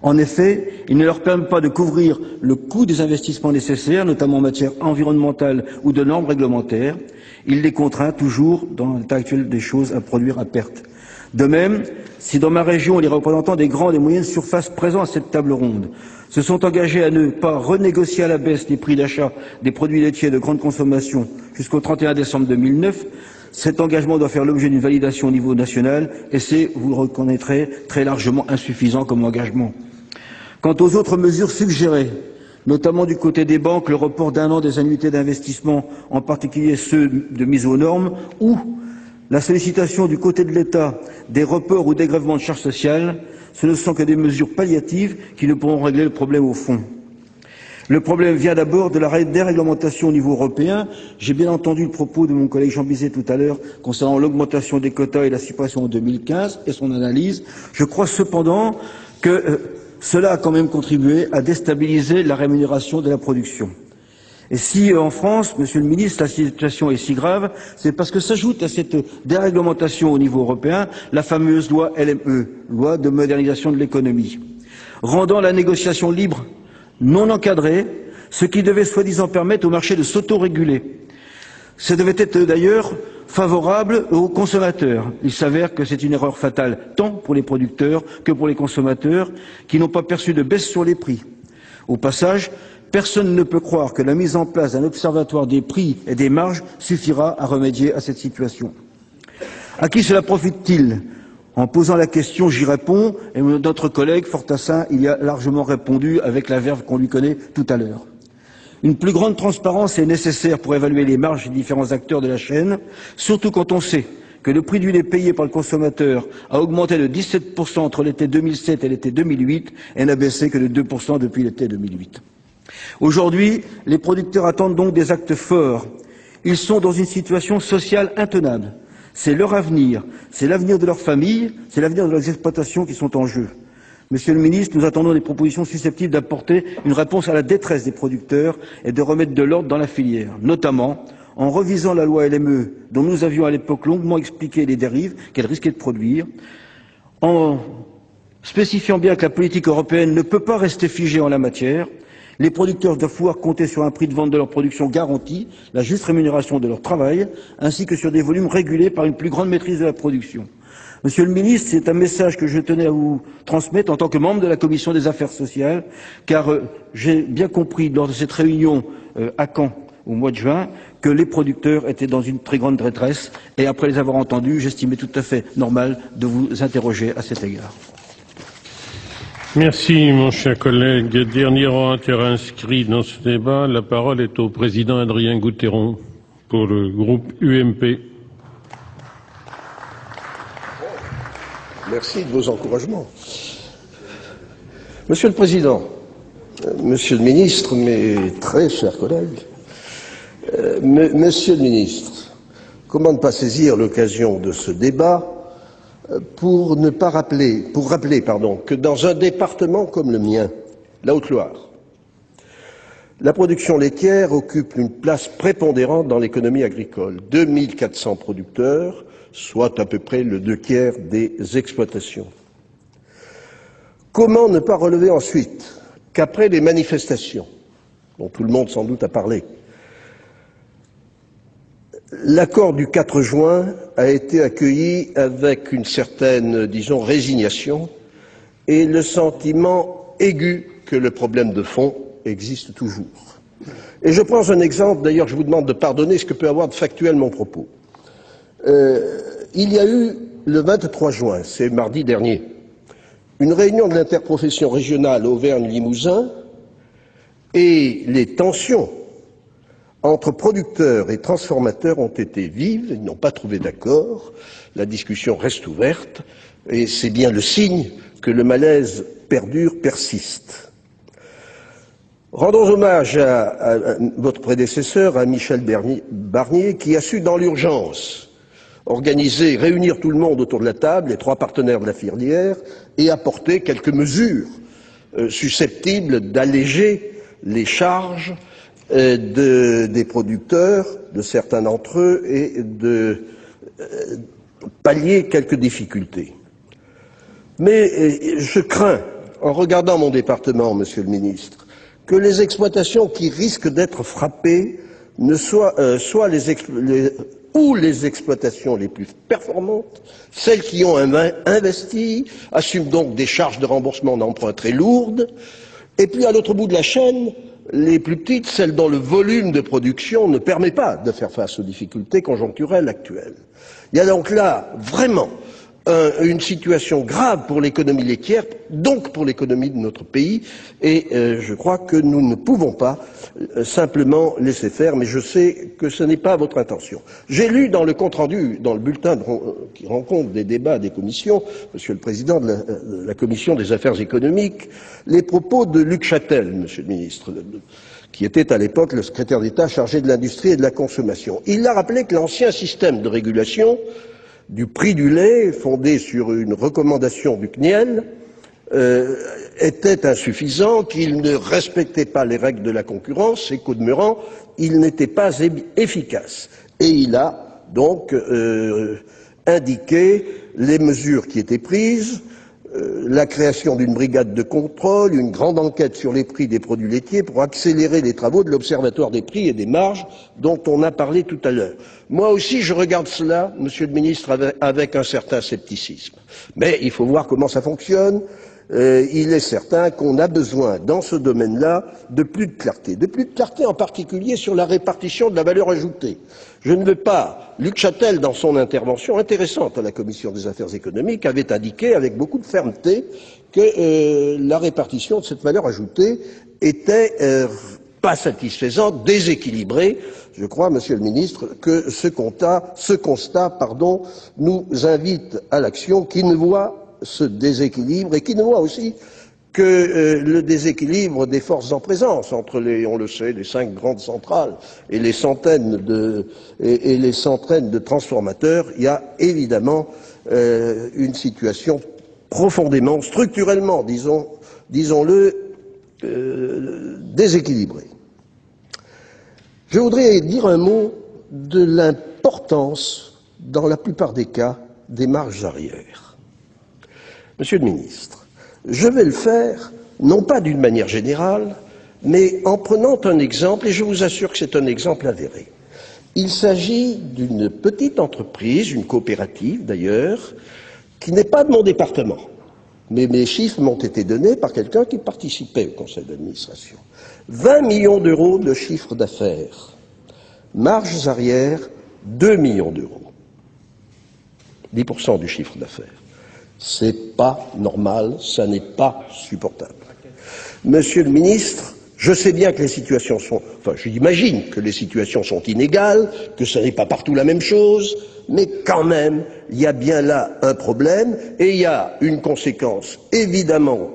En effet, il ne leur permet pas de couvrir le coût des investissements nécessaires, notamment en matière environnementale ou de normes réglementaires. Il les contraint toujours, dans l'état actuel des choses, à produire à perte. De même, si dans ma région, les représentants des grandes et moyennes surfaces présents à cette table ronde se sont engagés à ne pas renégocier à la baisse les prix d'achat des produits laitiers de grande consommation jusqu'au 31 décembre 2009, cet engagement doit faire l'objet d'une validation au niveau national et c'est, vous le reconnaîtrez, très largement insuffisant comme engagement. Quant aux autres mesures suggérées, notamment du côté des banques, le report d'1 an des annuités d'investissement, en particulier ceux de mise aux normes, ou la sollicitation du côté de l'État des reports ou dégrèvements de charges sociales, ce ne sont que des mesures palliatives qui ne pourront régler le problème au fond. Le problème vient d'abord de la déréglementation au niveau européen. J'ai bien entendu le propos de mon collègue Jean Bizet tout à l'heure concernant l'augmentation des quotas et la suppression en 2015 et son analyse. Je crois cependant que cela a quand même contribué à déstabiliser la rémunération de la production. Et si en France, Monsieur le Ministre, la situation est si grave, c'est parce que s'ajoute à cette déréglementation au niveau européen la fameuse loi LME, loi de modernisation de l'économie, rendant la négociation libre, non encadrée, ce qui devait soi-disant permettre au marché de s'autoréguler. Ça devait être d'ailleurs favorable aux consommateurs. Il s'avère que c'est une erreur fatale, tant pour les producteurs que pour les consommateurs, qui n'ont pas perçu de baisse sur les prix. Au passage, personne ne peut croire que la mise en place d'un observatoire des prix et des marges suffira à remédier à cette situation. À qui cela profite-t-il? En posant la question, j'y réponds, et notre collègue Fortassin y a largement répondu avec la verve qu'on lui connaît tout à l'heure. Une plus grande transparence est nécessaire pour évaluer les marges des différents acteurs de la chaîne, surtout quand on sait que le prix du lait payé par le consommateur a augmenté de 17% entre l'été 2007 et l'été 2008 et n'a baissé que de 2% depuis l'été 2008. Aujourd'hui, les producteurs attendent donc des actes forts. Ils sont dans une situation sociale intenable. C'est leur avenir, c'est l'avenir de leur famille, c'est l'avenir de leurs exploitations qui sont en jeu. Monsieur le Ministre, nous attendons des propositions susceptibles d'apporter une réponse à la détresse des producteurs et de remettre de l'ordre dans la filière, notamment en revisant la loi LME, dont nous avions à l'époque longuement expliqué les dérives qu'elle risquait de produire, en spécifiant bien que la politique européenne ne peut pas rester figée en la matière. Les producteurs doivent pouvoir compter sur un prix de vente de leur production garanti, la juste rémunération de leur travail, ainsi que sur des volumes régulés par une plus grande maîtrise de la production. Monsieur le Ministre, c'est un message que je tenais à vous transmettre en tant que membre de la Commission des affaires sociales, car j'ai bien compris lors de cette réunion à Caen au mois de juin que les producteurs étaient dans une très grande détresse et après les avoir entendus, j'estimais tout à fait normal de vous interroger à cet égard. Merci, mon cher collègue. Dernier orateur inscrit dans ce débat, la parole est au président Adrien Goutheyron pour le groupe UMP. Merci de vos encouragements. Monsieur le Président, Monsieur le Ministre, mes très chers collègues, Monsieur le Ministre, comment ne pas saisir l'occasion de ce débat pour rappeler que dans un département comme le mien, la Haute-Loire, la production laitière occupe une place prépondérante dans l'économie agricole. 2400 producteurs, soit à peu près le 2/3 des exploitations. Comment ne pas relever ensuite qu'après les manifestations, dont tout le monde sans doute a parlé, l'accord du 4 juin a été accueilli avec une certaine, disons, résignation et le sentiment aigu que le problème de fond existe toujours. Et je prends un exemple, d'ailleurs je vous demande de pardonner ce que peut avoir de factuel mon propos. Il y a eu le 23 juin, c'est mardi dernier, une réunion de l'interprofession régionale Auvergne-Limousin et les tensions entre producteurs et transformateurs ont été vives, ils n'ont pas trouvé d'accord, la discussion reste ouverte et c'est bien le signe que le malaise persiste. Rendons hommage à votre prédécesseur, à Michel Barnier, qui a su dans l'urgence organiser, réunir tout le monde autour de la table, les 3 partenaires de la filière, et apporter quelques mesures susceptibles d'alléger les charges des producteurs, de certains d'entre eux, et de pallier quelques difficultés. Mais je crains, en regardant mon département, Monsieur le Ministre, que les exploitations qui risquent d'être frappées ne soient les exploitations les plus performantes, celles qui ont investi, assument donc des charges de remboursement d'emprunt très lourdes, et puis à l'autre bout de la chaîne, les plus petites, celles dont le volume de production ne permet pas de faire face aux difficultés conjoncturelles actuelles. Il y a donc là vraiment une situation grave pour l'économie laitière, donc pour l'économie de notre pays, et je crois que nous ne pouvons pas simplement laisser faire, mais je sais que ce n'est pas votre intention. J'ai lu dans le compte-rendu, dans le bulletin qui rend compte des débats des commissions, Monsieur le Président de la Commission des affaires économiques, les propos de Luc Chatel, Monsieur le Ministre, qui était à l'époque le secrétaire d'État chargé de l'industrie et de la consommation. Il a rappelé que l'ancien système de régulation du prix du lait, fondé sur une recommandation du CNIEL, était insuffisant, qu'il ne respectait pas les règles de la concurrence et qu'au demeurant, il n'était pas efficace. Et il a donc indiqué les mesures qui étaient prises, la création d'une brigade de contrôle, une grande enquête sur les prix des produits laitiers pour accélérer les travaux de l'Observatoire des prix et des marges dont on a parlé tout à l'heure. Moi aussi, je regarde cela, Monsieur le Ministre, avec un certain scepticisme. Mais il faut voir comment ça fonctionne. Il est certain qu'on a besoin, dans ce domaine-là, de plus de clarté en particulier sur la répartition de la valeur ajoutée. Je ne veux pas. Luc Chatel, dans son intervention intéressante à la Commission des affaires économiques, avait indiqué avec beaucoup de fermeté que la répartition de cette valeur ajoutée était pas satisfaisante, déséquilibrée. Je crois, Monsieur le Ministre, que ce constat, nous invite à l'action, qui ne voit ce déséquilibre et qui ne voit aussi que le déséquilibre des forces en présence entre on le sait, les 5 grandes centrales et les centaines de transformateurs. Il y a évidemment une situation profondément, structurellement, disons-le, déséquilibrée. Je voudrais dire un mot de l'importance, dans la plupart des cas, des marges arrière. Monsieur le Ministre, je vais le faire, non pas d'une manière générale, mais en prenant un exemple, et je vous assure que c'est un exemple avéré. Il s'agit d'une petite entreprise, une coopérative d'ailleurs, qui n'est pas de mon département, mais mes chiffres m'ont été donnés par quelqu'un qui participait au conseil d'administration. 20 millions d'euros de chiffre d'affaires, marges arrière, 2 millions d'euros, 10% du chiffre d'affaires. C'est pas normal, ça n'est pas supportable. Monsieur le Ministre, je sais bien que les situations j'imagine que les situations sont inégales, que ce n'est pas partout la même chose, mais quand même, il y a bien là un problème et il y a une conséquence évidemment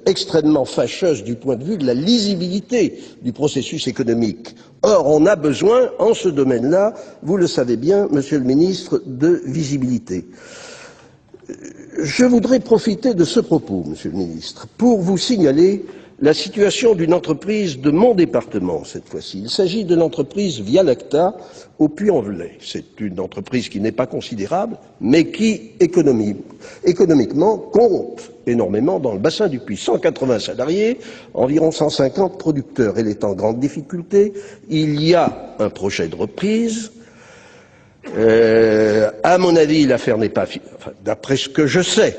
extrêmement fâcheuse du point de vue de la lisibilité du processus économique. Or, on a besoin, en ce domaine-là, vous le savez bien, Monsieur le Ministre, de visibilité. Je voudrais profiter de ce propos, Monsieur le Ministre, pour vous signaler la situation d'une entreprise de mon département, cette fois-ci. Il s'agit de l'entreprise Via Lacta au Puy-en-Velay. C'est une entreprise qui n'est pas considérable, mais qui, économiquement, compte énormément dans le bassin du Puy. 180 salariés, environ 150 producteurs. Elle est en grande difficulté. Il y a un projet de reprise. À mon avis, l'affaire n'est pas, d'après ce que je sais,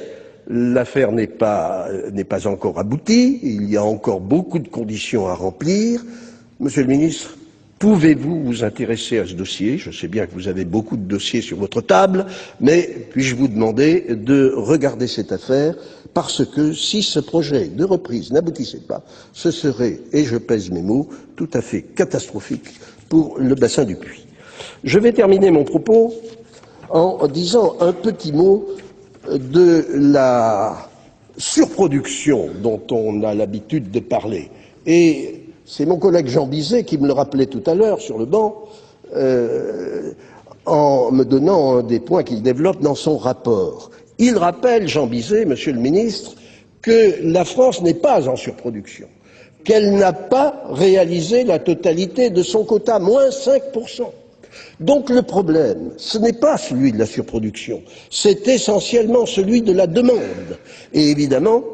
l'affaire n'est pas encore aboutie. Il y a encore beaucoup de conditions à remplir. Monsieur le Ministre, pouvez-vous vous intéresser à ce dossier? Je sais bien que vous avez beaucoup de dossiers sur votre table, mais puis-je vous demander de regarder cette affaire, parce que si ce projet de reprise n'aboutissait pas, ce serait, et je pèse mes mots, tout à fait catastrophique pour le bassin du Puy. Je vais terminer mon propos en disant un petit mot de la surproduction dont on a l'habitude de parler. Et c'est mon collègue Jean Bizet qui me le rappelait tout à l'heure sur le banc, en me donnant un des points qu'il développe dans son rapport. Il rappelle, Jean Bizet, Monsieur le Ministre, que la France n'est pas en surproduction. qu'elle n'a pas réalisé la totalité de son quota, moins 5%. Donc le problème, ce n'est pas celui de la surproduction, c'est essentiellement celui de la demande. Et évidemment,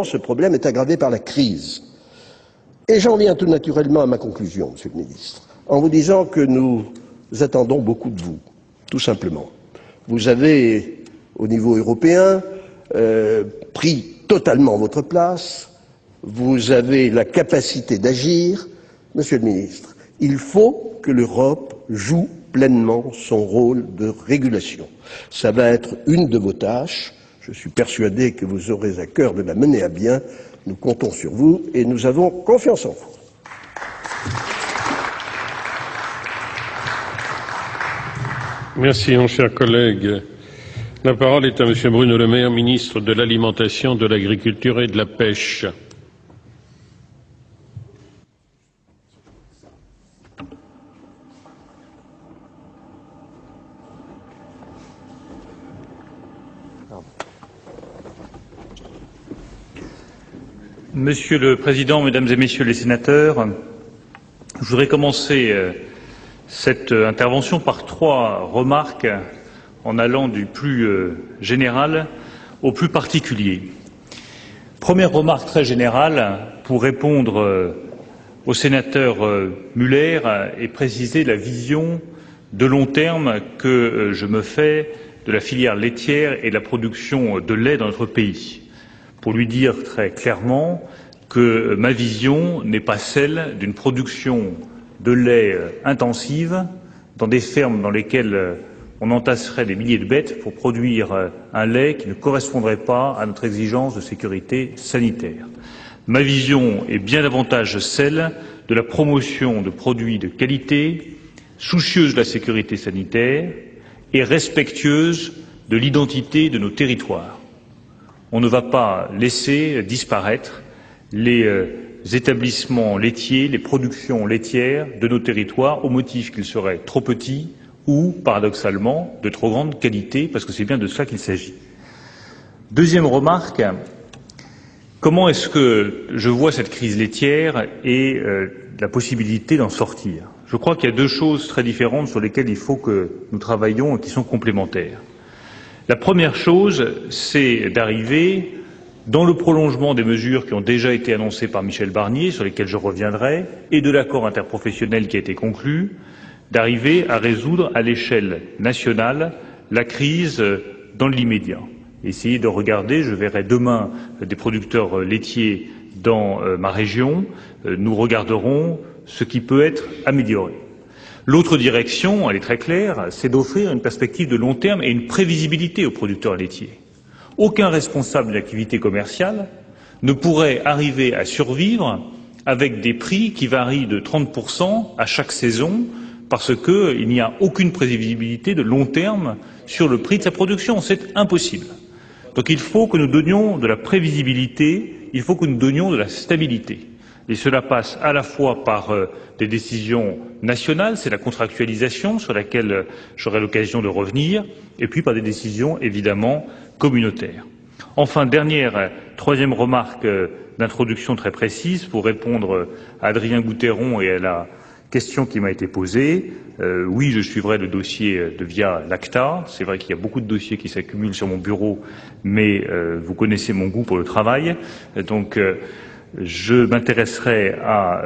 ce problème est aggravé par la crise. Et j'en viens tout naturellement à ma conclusion, Monsieur le Ministre, en vous disant que nous attendons beaucoup de vous, tout simplement. Vous avez, au niveau européen, pris totalement votre place, vous avez la capacité d'agir. Monsieur le Ministre, il faut que l'Europe joue pleinement son rôle de régulation. Ça va être une de vos tâches. Je suis persuadé que vous aurez à cœur de la mener à bien. Nous comptons sur vous et nous avons confiance en vous. Merci, mon cher collègue. La parole est à Monsieur Bruno Le Maire, ministre de l'Alimentation, de l'Agriculture et de la Pêche. Monsieur le Président, Mesdames et Messieurs les sénateurs, je voudrais commencer cette intervention par 3 remarques en allant du plus général au plus particulier. Première remarque très générale pour répondre au sénateur Müller et préciser la vision de long terme que je me fais de la filière laitière et de la production de lait dans notre pays. Pour lui dire très clairement que ma vision n'est pas celle d'une production de lait intensive dans des fermes dans lesquelles on entasserait des milliers de bêtes pour produire un lait qui ne correspondrait pas à notre exigence de sécurité sanitaire. Ma vision est bien davantage celle de la promotion de produits de qualité, soucieuse de la sécurité sanitaire et respectueuse de l'identité de nos territoires. On ne va pas laisser disparaître les établissements laitiers, les productions laitières de nos territoires au motif qu'ils seraient trop petits ou, paradoxalement, de trop grande qualité, parce que c'est bien de cela qu'il s'agit. Deuxième remarque, comment est-ce que je vois cette crise laitière et la possibilité d'en sortir? Je crois qu'il y a 2 choses très différentes sur lesquelles il faut que nous travaillions et qui sont complémentaires. La première chose, c'est d'arriver, dans le prolongement des mesures qui ont déjà été annoncées par Michel Barnier, sur lesquelles je reviendrai, et de l'accord interprofessionnel qui a été conclu, d'arriver à résoudre à l'échelle nationale la crise dans l'immédiat. Essayer de regarder, je verrai demain des producteurs laitiers dans ma région, nous regarderons ce qui peut être amélioré. L'autre direction, elle est très claire, c'est d'offrir une perspective de long terme et une prévisibilité aux producteurs laitiers. Aucun responsable de l'activité commerciale ne pourrait arriver à survivre avec des prix qui varient de 30% à chaque saison parce qu'il n'y a aucune prévisibilité de long terme sur le prix de sa production. C'est impossible. Donc il faut que nous donnions de la prévisibilité, il faut que nous donnions de la stabilité. Et cela passe à la fois par des décisions nationales, c'est la contractualisation sur laquelle j'aurai l'occasion de revenir, et puis par des décisions évidemment communautaires. Enfin, troisième remarque d'introduction très précise pour répondre à Adrien Goutheyron et à la question qui m'a été posée. Oui, je suivrai le dossier de Via Lacta. C'est vrai qu'il y a beaucoup de dossiers qui s'accumulent sur mon bureau, mais vous connaissez mon goût pour le travail. Donc, je m'intéresserai à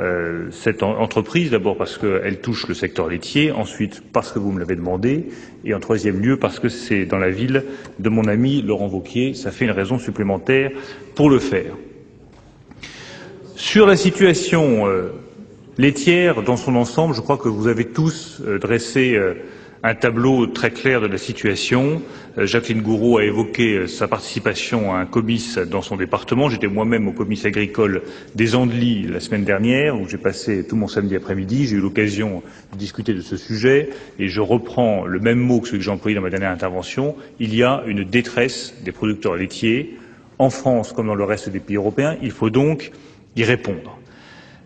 cette entreprise, d'abord parce qu'elle touche le secteur laitier, ensuite parce que vous me l'avez demandé, et en troisième lieu parce que c'est dans la ville de mon ami Laurent Wauquiez. Ça fait une raison supplémentaire pour le faire. Sur la situation laitière dans son ensemble, je crois que vous avez tous dressé un tableau très clair de la situation. Jacqueline Gouraud a évoqué sa participation à un comice dans son département. J'étais moi-même au comice agricole des Andelys la semaine dernière, où j'ai passé tout mon samedi après-midi. J'ai eu l'occasion de discuter de ce sujet, et je reprends le même mot que celui que j'ai employé dans ma dernière intervention. Il y a une détresse des producteurs laitiers, en France comme dans le reste des pays européens. Il faut donc y répondre.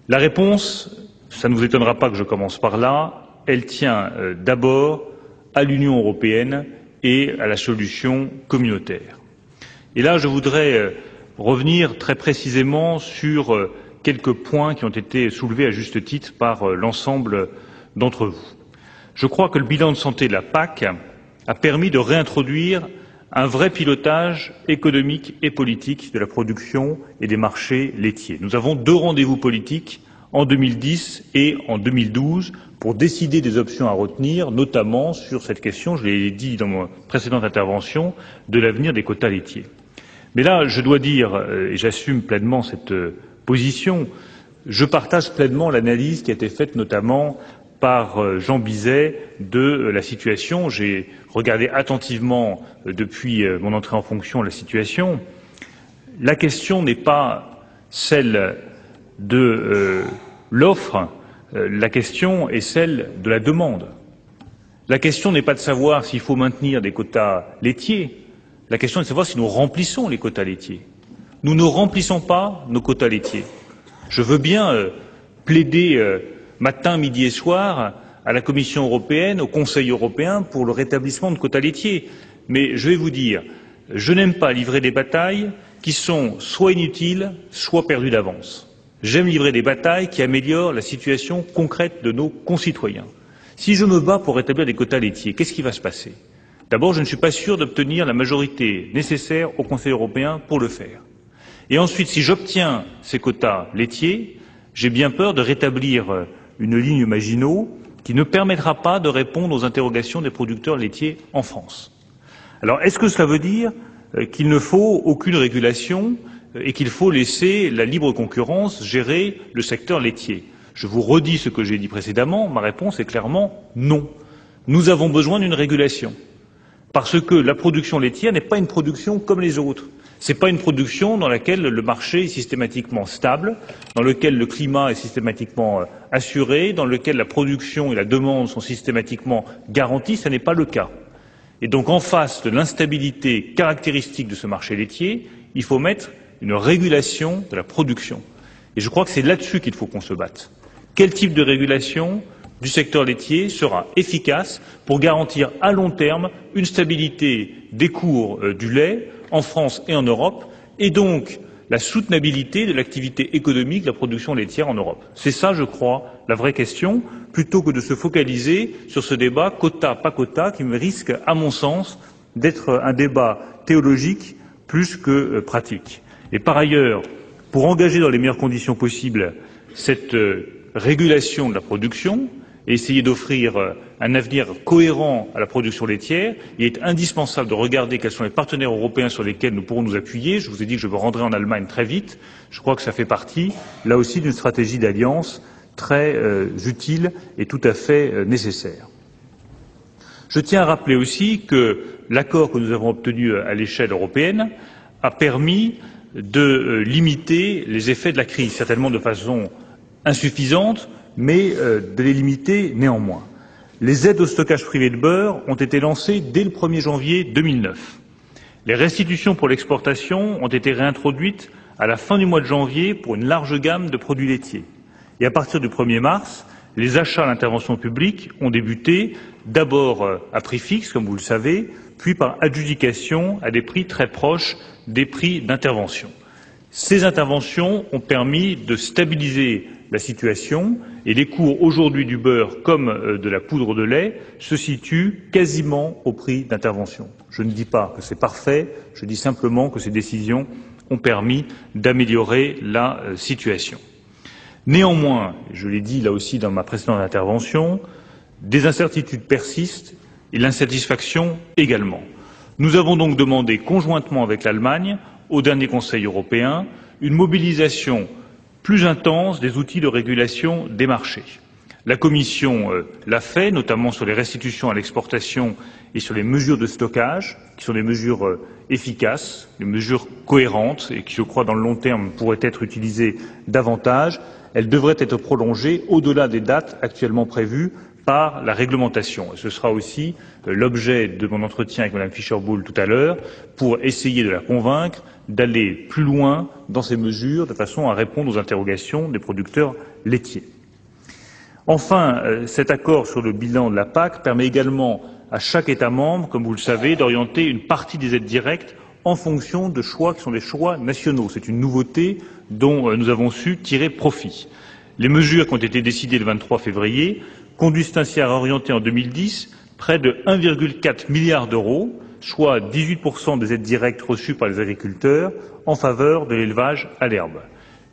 La réponse, ça ne vous étonnera pas que je commence par là, elle tient d'abord à l'Union européenne et à la solution communautaire. Et là, je voudrais revenir très précisément sur quelques points qui ont été soulevés à juste titre par l'ensemble d'entre vous. Je crois que le bilan de santé de la PAC a permis de réintroduire un vrai pilotage économique et politique de la production et des marchés laitiers. Nous avons 2 rendez-vous politiques en 2010 et en 2012 pour décider des options à retenir, notamment sur cette question, je l'ai dit dans ma précédente intervention, de l'avenir des quotas laitiers. Mais là, je dois dire, et j'assume pleinement cette position, je partage pleinement l'analyse qui a été faite notamment par Jean Bizet de la situation. J'ai regardé attentivement depuis mon entrée en fonction la situation. La question n'est pas celle de l'offre, la question est celle de la demande. La question n'est pas de savoir s'il faut maintenir des quotas laitiers, la question est de savoir si nous remplissons les quotas laitiers. Nous ne remplissons pas nos quotas laitiers. Je veux bien plaider matin, midi et soir à la Commission européenne, au Conseil européen pour le rétablissement de quotas laitiers. Mais je vais vous dire, je n'aime pas livrer des batailles qui sont soit inutiles, soit perdues d'avance. J'aime livrer des batailles qui améliorent la situation concrète de nos concitoyens. Si je me bats pour rétablir des quotas laitiers, qu'est-ce qui va se passer? D'abord, je ne suis pas sûr d'obtenir la majorité nécessaire au Conseil européen pour le faire. Et ensuite, si j'obtiens ces quotas laitiers, j'ai bien peur de rétablir une ligne Maginot qui ne permettra pas de répondre aux interrogations des producteurs laitiers en France. Alors, est-ce que cela veut dire qu'il ne faut aucune régulation et qu'il faut laisser la libre concurrence gérer le secteur laitier? Je vous redis ce que j'ai dit précédemment, ma réponse est clairement non. Nous avons besoin d'une régulation, parce que la production laitière n'est pas une production comme les autres. Ce n'est pas une production dans laquelle le marché est systématiquement stable, dans laquelle le climat est systématiquement assuré, dans laquelle la production et la demande sont systématiquement garanties. Ce n'est pas le cas. Et donc, en face de l'instabilité caractéristique de ce marché laitier, il faut mettre une régulation de la production. Et je crois que c'est là-dessus qu'il faut qu'on se batte. Quel type de régulation du secteur laitier sera efficace pour garantir à long terme une stabilité des cours du lait en France et en Europe, et donc la soutenabilité de l'activité économique de la production laitière en Europe? C'est ça, je crois, la vraie question, plutôt que de se focaliser sur ce débat quota, pas quota, qui risque, à mon sens, d'être un débat théologique plus que pratique. Et par ailleurs, pour engager dans les meilleures conditions possibles cette régulation de la production et essayer d'offrir un avenir cohérent à la production laitière, il est indispensable de regarder quels sont les partenaires européens sur lesquels nous pourrons nous appuyer. Je vous ai dit que je me rendrai en Allemagne très vite. Je crois que ça fait partie, là aussi, d'une stratégie d'alliance très utile et tout à fait nécessaire. Je tiens à rappeler aussi que l'accord que nous avons obtenu à l'échelle européenne a permis de limiter les effets de la crise, certainement de façon insuffisante, mais de les limiter néanmoins. Les aides au stockage privé de beurre ont été lancées dès le 1er janvier 2009. Les restitutions pour l'exportation ont été réintroduites à la fin du mois de janvier pour une large gamme de produits laitiers. Et à partir du 1er mars, les achats à l'intervention publique ont débuté d'abord à prix fixe, comme vous le savez, puis par adjudication à des prix très proches des prix d'intervention. Ces interventions ont permis de stabiliser la situation et les cours aujourd'hui du beurre comme de la poudre de lait se situent quasiment au prix d'intervention. Je ne dis pas que c'est parfait, je dis simplement que ces décisions ont permis d'améliorer la situation. Néanmoins, je l'ai dit là aussi dans ma précédente intervention, des incertitudes persistent et l'insatisfaction également. Nous avons donc demandé conjointement avec l'Allemagne, au dernier Conseil européen, une mobilisation plus intense des outils de régulation des marchés. La Commission l'a fait, notamment sur les restitutions à l'exportation et sur les mesures de stockage, qui sont des mesures efficaces, des mesures cohérentes et qui, je crois, dans le long terme, pourraient être utilisées davantage. Elles devraient être prolongées au-delà des dates actuellement prévues par la réglementation. Et ce sera aussi l'objet de mon entretien avec Mme Fischer-Boel tout à l'heure pour essayer de la convaincre d'aller plus loin dans ces mesures de façon à répondre aux interrogations des producteurs laitiers. Enfin, cet accord sur le bilan de la PAC permet également à chaque État membre, comme vous le savez, d'orienter une partie des aides directes en fonction de choix qui sont des choix nationaux. C'est une nouveauté dont nous avons su tirer profit. Les mesures qui ont été décidées le 23 février conduisent ainsi à réorienter en 2010 près de 1,4 milliard d'euros, soit 18% des aides directes reçues par les agriculteurs en faveur de l'élevage à l'herbe.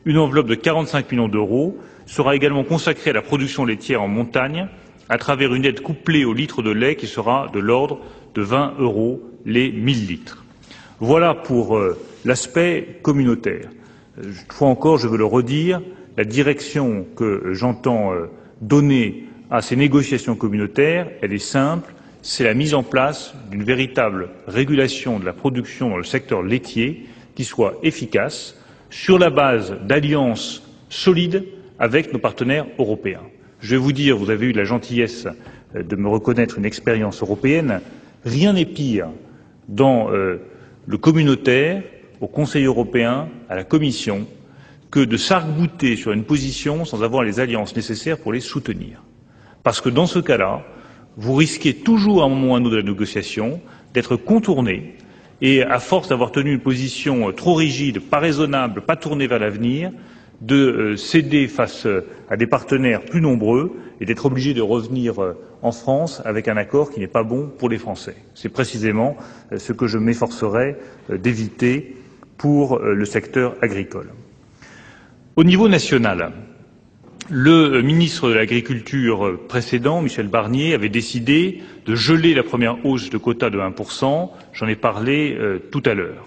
Une enveloppe de 45 millions d'euros sera également consacrée à la production laitière en montagne à travers une aide couplée au litre de lait qui sera de l'ordre de 20 € les 1000 litres. Voilà pour l'aspect communautaire. Une fois encore, je veux le redire, la direction que j'entends donner à ces négociations communautaires, elle est simple, c'est la mise en place d'une véritable régulation de la production dans le secteur laitier qui soit efficace sur la base d'alliances solides avec nos partenaires européens. Je vais vous dire, vous avez eu la gentillesse de me reconnaître une expérience européenne, rien n'est pire dans le communautaire, au Conseil européen, à la Commission, que de s'arc-bouter sur une position sans avoir les alliances nécessaires pour les soutenir. Parce que dans ce cas-là, vous risquez toujours à un moment ou à un autre de la négociation d'être contourné et, à force d'avoir tenu une position trop rigide, pas raisonnable, pas tournée vers l'avenir, de céder face à des partenaires plus nombreux et d'être obligé de revenir en France avec un accord qui n'est pas bon pour les Français. C'est précisément ce que je m'efforcerai d'éviter pour le secteur agricole. Au niveau national, le ministre de l'Agriculture précédent, Michel Barnier, avait décidé de geler la première hausse de quota de 1%. J'en ai parlé tout à l'heure.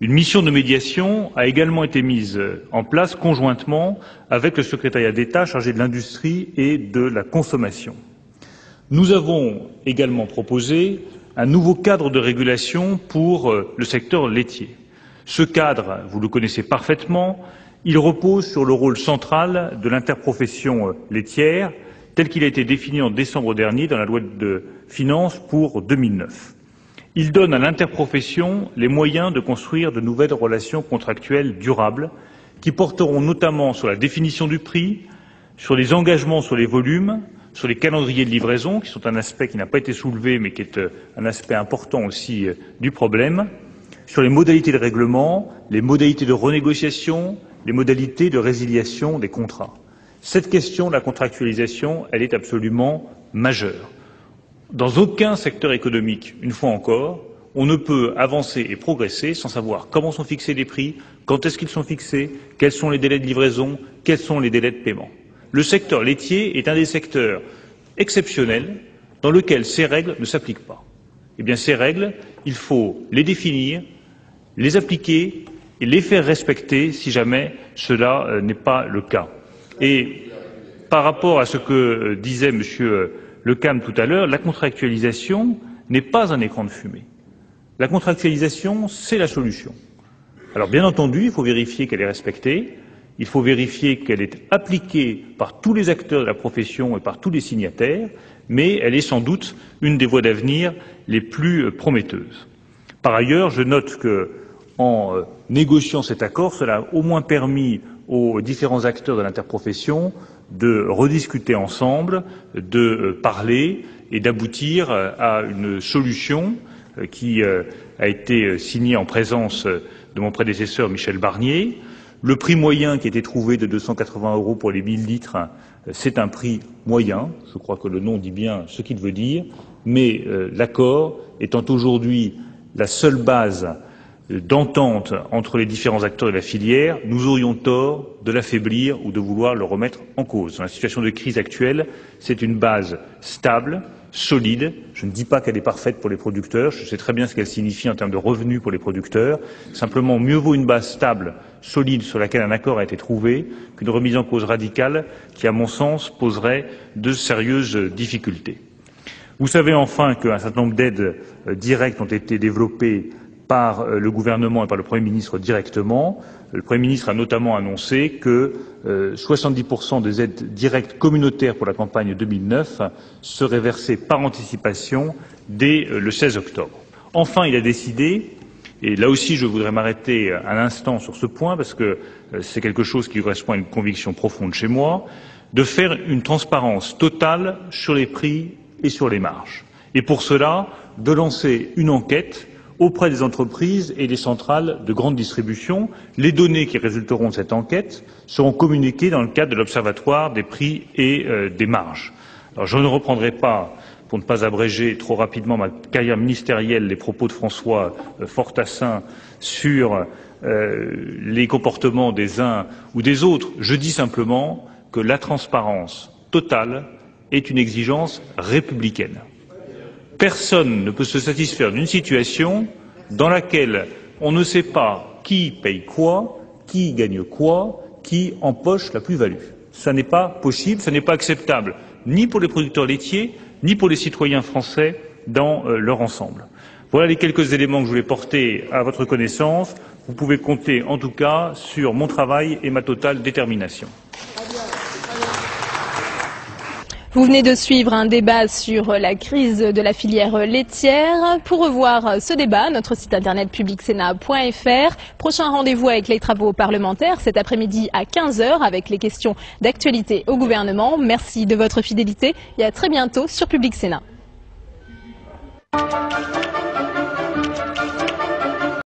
Une mission de médiation a également été mise en place conjointement avec le secrétariat d'État chargé de l'industrie et de la consommation. Nous avons également proposé un nouveau cadre de régulation pour le secteur laitier. Ce cadre, vous le connaissez parfaitement, il repose sur le rôle central de l'interprofession laitière, tel qu'il a été défini en décembre dernier dans la loi de finances pour 2009. Il donne à l'interprofession les moyens de construire de nouvelles relations contractuelles durables qui porteront notamment sur la définition du prix, sur les engagements sur les volumes, sur les calendriers de livraison, qui sont un aspect qui n'a pas été soulevé mais qui est un aspect important aussi du problème, sur les modalités de règlement, les modalités de renégociation, les modalités de résiliation des contrats. Cette question de la contractualisation, elle est absolument majeure. Dans aucun secteur économique, une fois encore, on ne peut avancer et progresser sans savoir comment sont fixés les prix, quand est-ce qu'ils sont fixés, quels sont les délais de livraison, quels sont les délais de paiement. Le secteur laitier est un des secteurs exceptionnels dans lequel ces règles ne s'appliquent pas. Eh bien, ces règles, il faut les définir, les appliquer et les faire respecter si jamais cela n'est pas le cas. Et par rapport à ce que disait M. Lecam tout à l'heure, la contractualisation n'est pas un écran de fumée. La contractualisation, c'est la solution. Alors bien entendu, il faut vérifier qu'elle est respectée, il faut vérifier qu'elle est appliquée par tous les acteurs de la profession et par tous les signataires, mais elle est sans doute une des voies d'avenir les plus prometteuses. Par ailleurs, je note que, en négociant cet accord, cela a au moins permis aux différents acteurs de l'interprofession de rediscuter ensemble, de parler et d'aboutir à une solution qui a été signée en présence de mon prédécesseur Michel Barnier. Le prix moyen qui a été trouvé de 280 € pour les 1000 litres, c'est un prix moyen, je crois que le nom dit bien ce qu'il veut dire, mais l'accord étant aujourd'hui la seule base d'entente entre les différents acteurs de la filière, nous aurions tort de l'affaiblir ou de vouloir le remettre en cause. Dans la situation de crise actuelle, c'est une base stable, solide. Je ne dis pas qu'elle est parfaite pour les producteurs, je sais très bien ce qu'elle signifie en termes de revenus pour les producteurs. Simplement, mieux vaut une base stable, solide, sur laquelle un accord a été trouvé, qu'une remise en cause radicale qui, à mon sens, poserait de sérieuses difficultés. Vous savez enfin qu'un certain nombre d'aides directes ont été développées par le gouvernement et par le Premier ministre directement. Le Premier ministre a notamment annoncé que 70% des aides directes communautaires pour la campagne 2009 seraient versées par anticipation dès le 16 octobre. Enfin, il a décidé, et là aussi je voudrais m'arrêter un instant sur ce point parce que c'est quelque chose qui correspond à une conviction profonde chez moi, de faire une transparence totale sur les prix et sur les marges. Et pour cela, de lancer une enquête auprès des entreprises et des centrales de grande distribution. Les données qui résulteront de cette enquête seront communiquées dans le cadre de l'Observatoire des prix et des marges. Alors, je ne reprendrai pas, pour ne pas abréger trop rapidement ma carrière ministérielle, les propos de François Fortassin sur les comportements des uns ou des autres. Je dis simplement que la transparence totale est une exigence républicaine. Personne ne peut se satisfaire d'une situation dans laquelle on ne sait pas qui paye quoi, qui gagne quoi, qui empoche la plus-value. Ça n'est pas possible, ça n'est pas acceptable, ni pour les producteurs laitiers, ni pour les citoyens français dans leur ensemble. Voilà les quelques éléments que je voulais porter à votre connaissance. Vous pouvez compter en tout cas sur mon travail et ma totale détermination. Vous venez de suivre un débat sur la crise de la filière laitière. Pour revoir ce débat, notre site internet publicsénat.fr. Prochain rendez-vous avec les travaux parlementaires cet après-midi à 15 h avec les questions d'actualité au gouvernement. Merci de votre fidélité et à très bientôt sur Public Sénat.